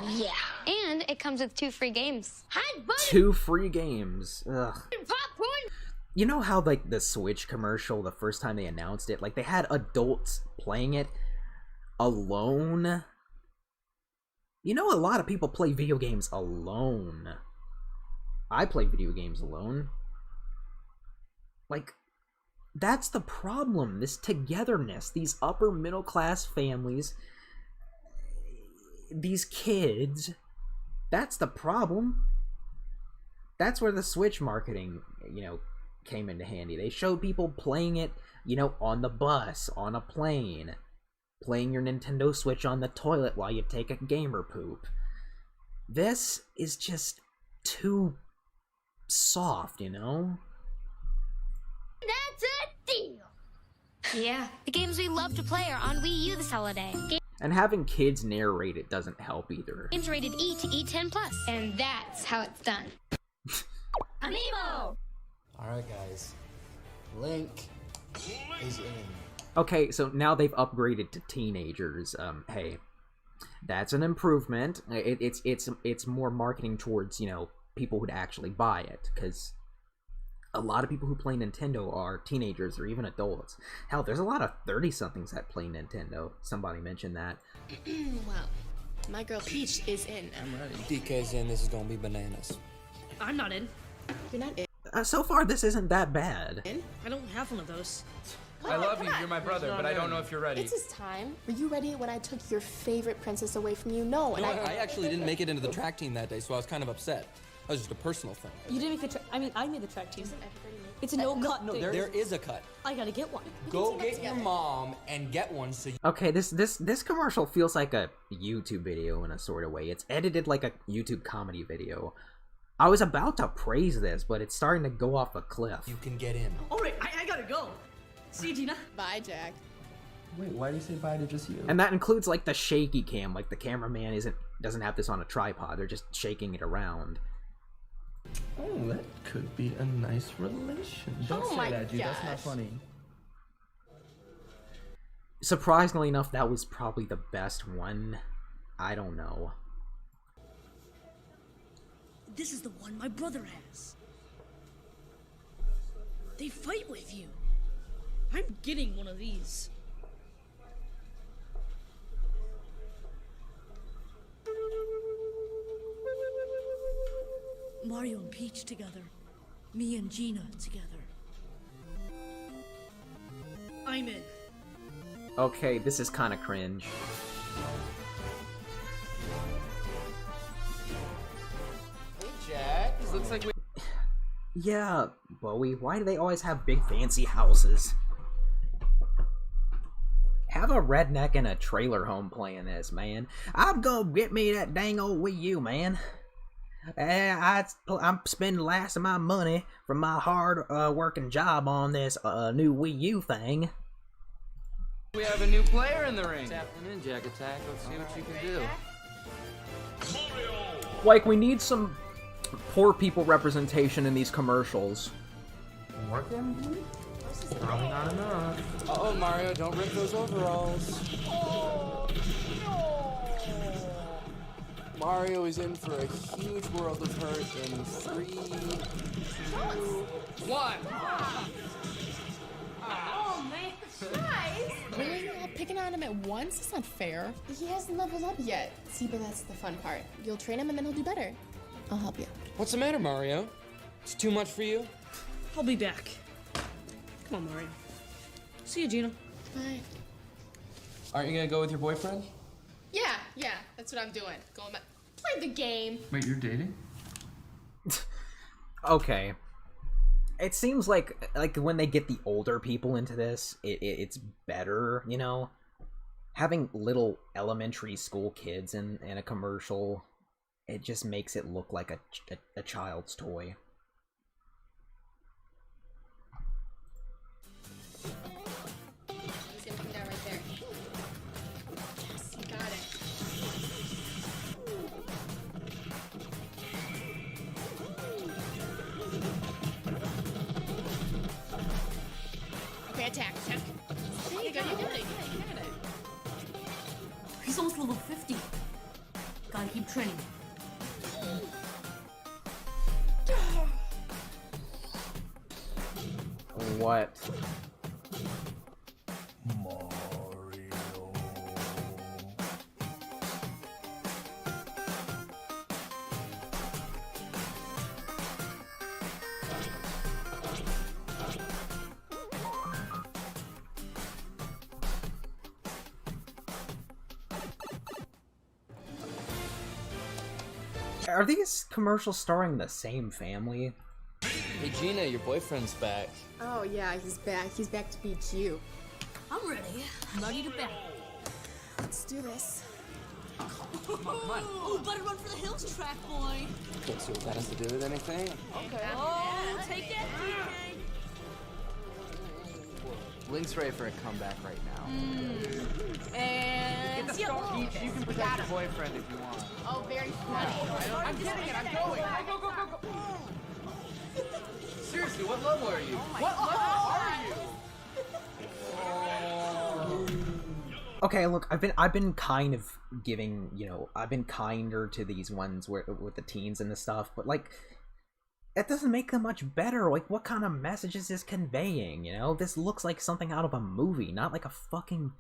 yeah. And it comes with 2 free games. Hi, buddy. 2 free games. Ugh. Popcorn. You know how, like, the Switch commercial, the first time they announced it, like, they had adults playing it alone? You know, a lot of people play video games alone. I play video games alone. Like, that's the problem. This togetherness. These upper middle class families. These kids. That's the problem. That's where the Switch marketing, you know, came into handy. They showed people playing it, you know, on the bus, on a plane. Playing your Nintendo Switch on the toilet while you take a gamer poop. This is just too soft, you know? That's a deal! Yeah, the games we love to play are on Wii U this holiday. And having kids narrate it doesn't help either. Games rated E to E10+. And that's how it's done. Amiibo! Alright guys, Link is in. Okay, so now they've upgraded to teenagers. Hey, that's an improvement. It's more marketing towards, you know, people who'd actually buy it, because a lot of people who play Nintendo are teenagers or even adults. Hell, there's a lot of 30-somethings that play Nintendo. Somebody mentioned that. Well, my girl Peach is in. I'm ready. DK's in. This is gonna be bananas. I'm not in. You're not in. So far, this isn't that bad. I don't have one of those. I love you, you're my brother, but I don't know if you're ready. It's his time. Were you ready when I took your favorite princess away from you? No, and I actually didn't make it into the track team that day, so I was kind of upset. That was just a personal thing. You didn't make the track. I mean, I made the track team. It's a no-cut thing. There is a cut. I gotta get one. Go get your mom and get one so you... Okay, this commercial feels like a YouTube video in a sort of way. It's edited like a YouTube comedy video. I was about to praise this, but it's starting to go off a cliff. You can get in. Alright, I gotta go. See you, Gina. Bye, Jack. Wait, why do you say bye to just you? And that includes like the shaky cam, like the cameraman doesn't have this on a tripod, they're just shaking it around. Oh, that could be a nice relation. Don't say that, dude. That's not funny. Surprisingly enough, that was probably the best one. I don't know. This is the one my brother has. They fight with you. I'm getting one of these. Mario and Peach together. Me and Gina together. I'm in. Okay, this is kind of cringe. Hey, Jack. This looks like we... Yeah, Bowie, why do they always have big fancy houses? Have a redneck in a trailer home playing this, man. I'm gonna get me that dang old Wii U, man. I'm spending the last of my money from my hard working job on this new Wii U thing. We have a new player in the ring. What's happening in Jack Attack? Let's see what you can do. Like, we need some poor people representation in these commercials. Working? Probably not enough. Uh-oh, Mario, don't rip those overalls. Mario is in for a huge world of hurt in 3, 2, 1. Oh, man. Guys! Really? All picking on him at once? It's not fair. He hasn't leveled up yet. See, but that's the fun part. You'll train him and then he'll do better. I'll help you. What's the matter, Mario? It's too much for you? I'll be back. Come on, Mario. See you, Gina. Bye. Aren't you gonna go with your boyfriend? Yeah, that's what I'm doing. Going back. Play the game. Wait, you're dating? Okay. It seems like when they get the older people into this, it's better, you know? Having little elementary school kids in a commercial, it just makes it look like a child's toy. He's gonna come down right there. Yes, you got it. Okay, attack. There you go, you got it. He's almost level 50. Gotta keep training. What? Are these commercials starring the same family? Hey Gina, your boyfriend's back. Oh yeah, he's back. He's back to beat you. I'm ready. I'm ready to battle. Let's do this. Come on. Oh, better run for the hills, track boy. Don't see what that has to do with anything. Okay. Oh, take that, DK. Link's ready for a comeback right now. And You can protect your boyfriend if you want. Oh, very funny. I'm getting it. I'm going. Go. Seriously, what level are you? What level are you? Okay, look, I've been kind of giving, you know, I've been kinder to these ones with the teens and the stuff, but like, it doesn't make them much better. Like, what kind of message is this conveying, you know? This looks like something out of a movie, not like a fucking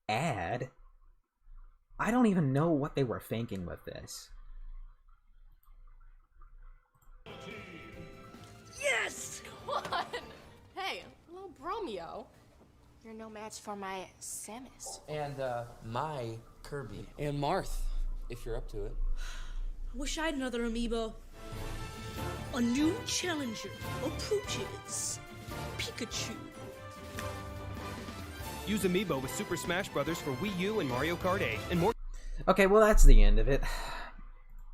ad. I don't even know what they were thinking with this. Yes! Come on! Hey, little Bromeo. You're no match for my Samus. And my Kirby. And Marth, if you're up to it. I wish I had another amiibo. A new challenger approaches. Pikachu. Use Amiibo with Super Smash Bros. For Wii U and Mario Kart 8 and more. Okay, well that's the end of it.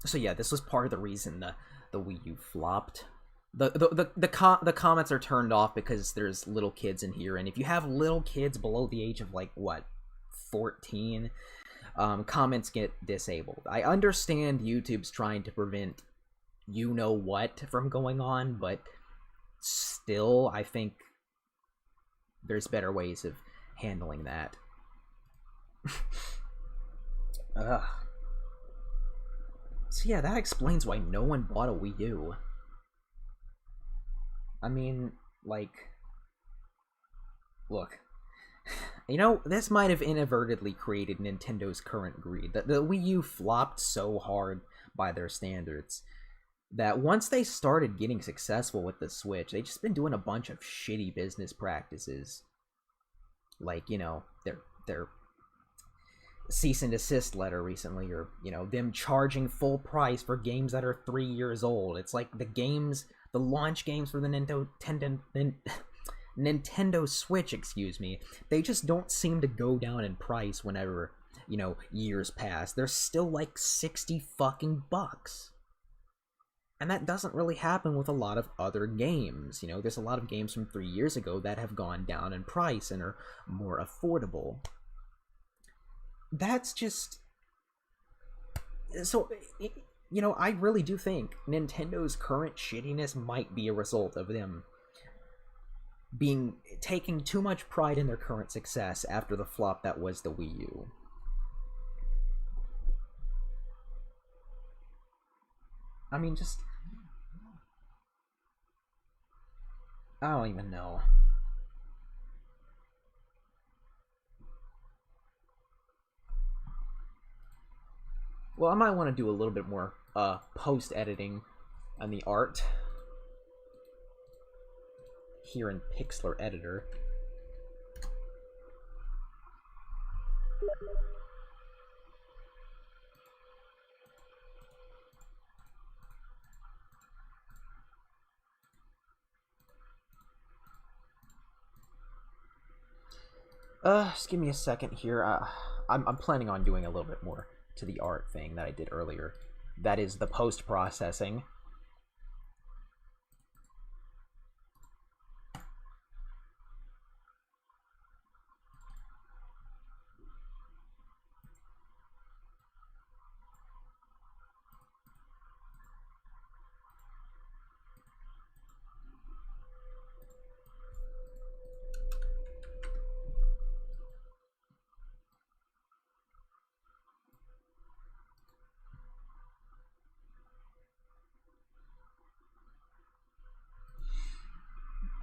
So yeah, this was part of the reason the Wii U flopped. The comments are turned off because there's little kids in here, and if you have little kids below the age of like what, 14, comments get disabled. I understand YouTube's trying to prevent you know what from going on, but still, I think there's better ways of handling that. Ugh. So yeah, that explains why no one bought a Wii U. I mean, like, look, you know, this might have inadvertently created Nintendo's current greed. The Wii U flopped so hard by their standards that once they started getting successful with the Switch, they've just been doing a bunch of shitty business practices. Like, you know, their cease and desist letter recently, or, you know, them charging full price for games that are 3 years old. It's like the launch games for the Nintendo Switch, excuse me, they just don't seem to go down in price whenever, you know, years pass. They're still like 60 fucking bucks. And that doesn't really happen with a lot of other games. You know, there's a lot of games from 3 years ago that have gone down in price and are more affordable. That's just... So, you know, I really do think Nintendo's current shittiness might be a result of them taking too much pride in their current success after the flop that was the Wii U. I mean, just... I don't even know. Well, I might want to do a little bit more post-editing on the art here in Pixlr Editor. Just give me a second here. I'm planning on doing a little bit more to the art thing that I did earlier. That is the post-processing.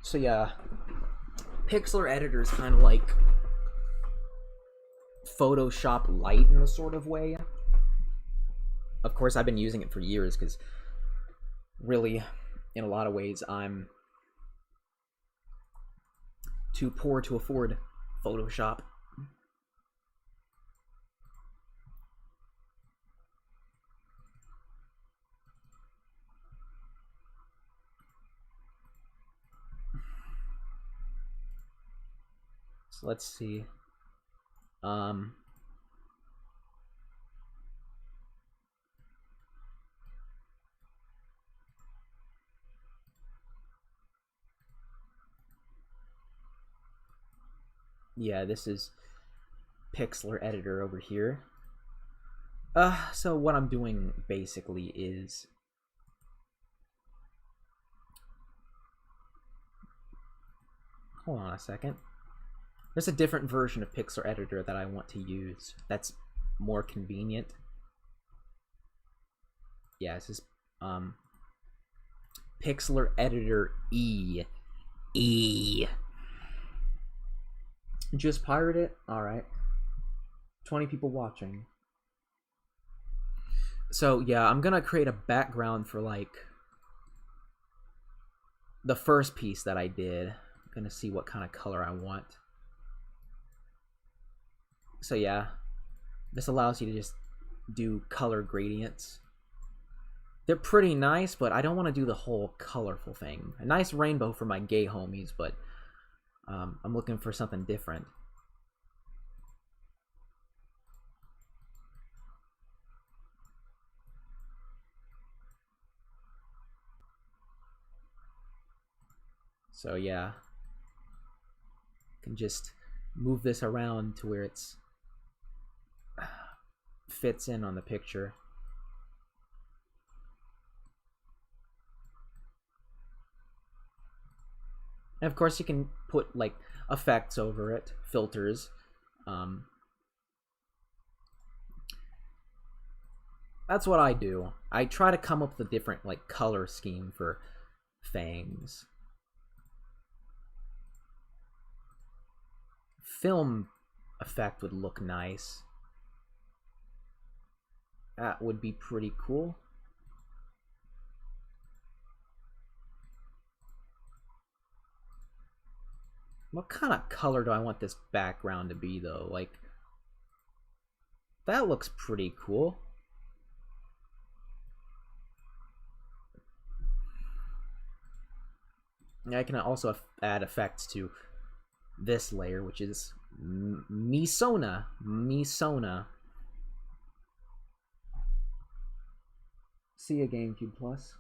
So yeah, Pixlr Editor is kind of like Photoshop Lite in a sort of way. Of course, I've been using it for years because really, in a lot of ways, I'm too poor to afford Photoshop. So let's see. Yeah, this is Pixlr Editor over here. So what I'm doing basically is hold on a second. There's a different version of Pixlr Editor that I want to use that's more convenient. Yeah, this is Pixlr Editor E. Just pirate it? Alright. 20 people watching. So yeah, I'm gonna create a background for like the first piece that I did. I'm gonna see what kind of color I want. So yeah, this allows you to just do color gradients. They're pretty nice, but I don't want to do the whole colorful thing. A nice rainbow for my gay homies, but I'm looking for something different. So yeah, can just move this around to where it's fits in on the picture. And of course you can put like effects over it, filters. That's what I do. I try to come up with a different like color scheme for fangs. Film effect would look nice. That would be pretty cool. What kind of color do I want this background to be, though? Like, that looks pretty cool. I can also add effects to this layer, which is Misona. See ya, GameCube Plus.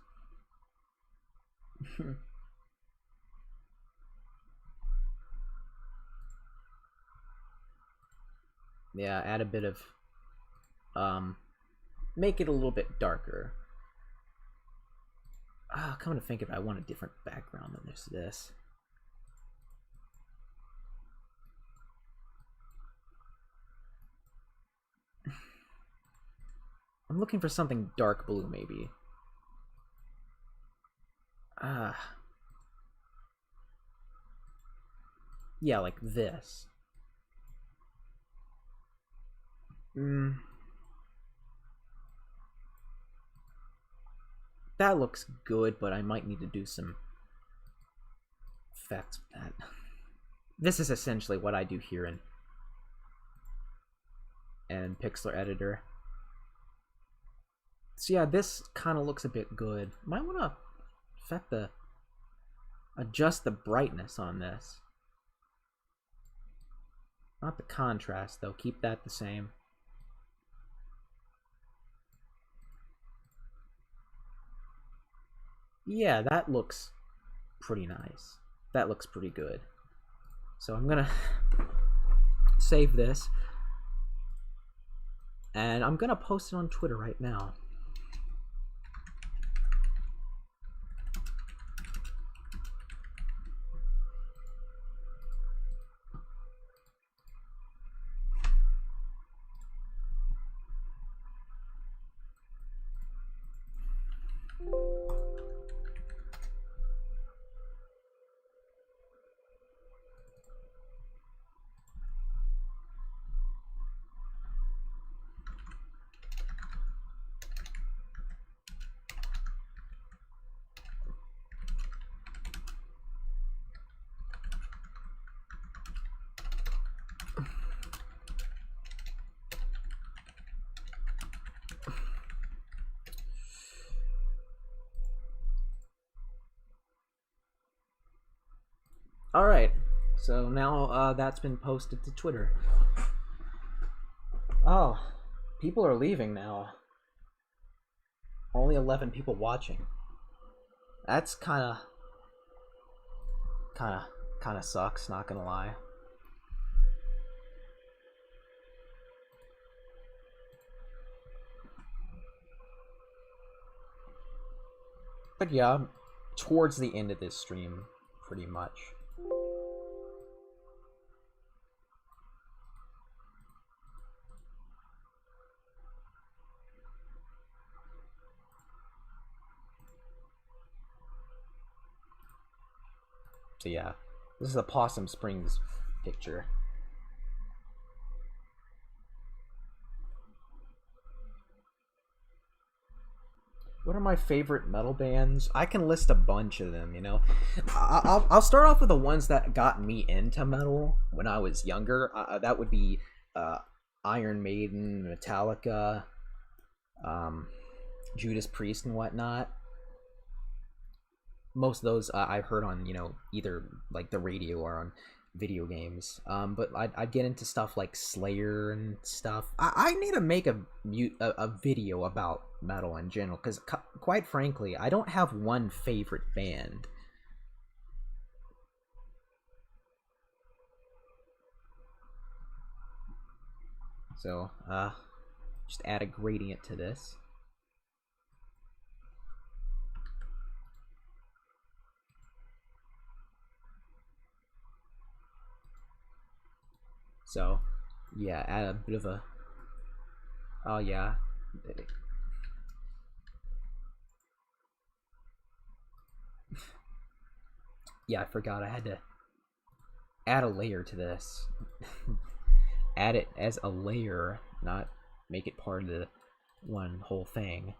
Yeah, add a bit of make it a little bit darker. Come to think of it, I want a different background than this. I'm looking for something dark blue, maybe. Yeah, like this. That looks good, but I might need to do some effects with that. This is essentially what I do here in Pixlr Editor. So yeah, this kind of looks a bit good. Might want to adjust the brightness on this. Not the contrast though, keep that the same. Yeah, that looks pretty nice. That looks pretty good. So I'm gonna save this, and I'm gonna post it on Twitter right now. Alright, so now that's been posted to Twitter. Oh, people are leaving now. Only 11 people watching. That's kinda sucks, not gonna lie. But yeah, I'm towards the end of this stream, pretty much. So yeah, this is a Possum Springs picture. What are my favorite metal bands? I can list a bunch of them, you know. I'll start off with the ones that got me into metal when I was younger. That would be Iron Maiden, Metallica, Judas Priest and whatnot. Most of those I've heard on, you know, either like the radio or on video games. But I'd get into stuff like Slayer and stuff. I need to make a video about metal in general, because quite frankly, I don't have one favorite band. So, just add a gradient to this. So, yeah, add a bit of a... Oh, yeah. Yeah, I forgot I had to add a layer to this. Add it as a layer, not make it part of the one whole thing.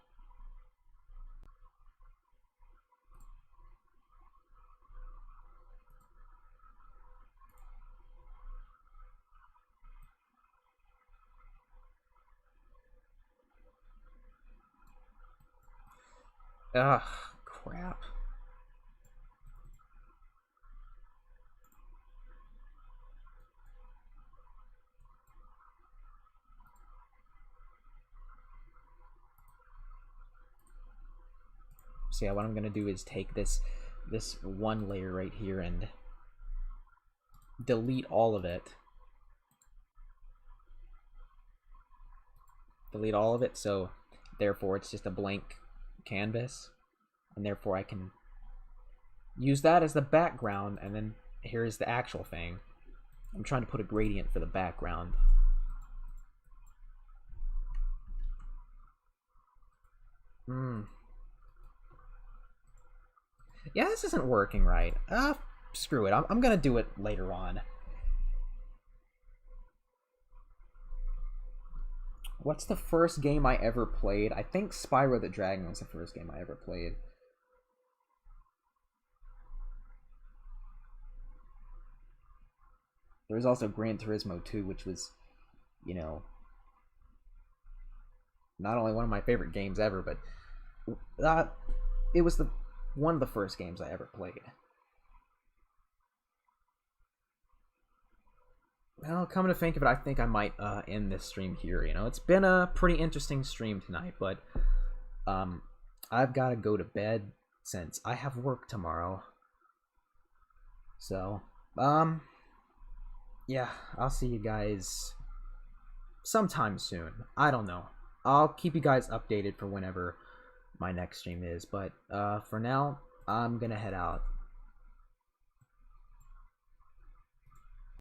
Ugh, crap. So yeah, what I'm gonna do is take this one layer right here and delete all of it. Delete all of it, so therefore it's just a blank canvas, and therefore I can use that as the background, and then here's the actual thing. I'm trying to put a gradient for the background. Yeah, this isn't working right. Screw it. I'm gonna do it later on. What's the first game I ever played? I think Spyro the Dragon was the first game I ever played. There was also Gran Turismo 2, which was, you know, not only one of my favorite games ever, but it was one of the first games I ever played. Well, come to think of it, I think I might end this stream here. You know, it's been a pretty interesting stream tonight, but I've got to go to bed since I have work tomorrow. So, yeah, I'll see you guys sometime soon. I don't know. I'll keep you guys updated for whenever my next stream is, but for now, I'm gonna head out.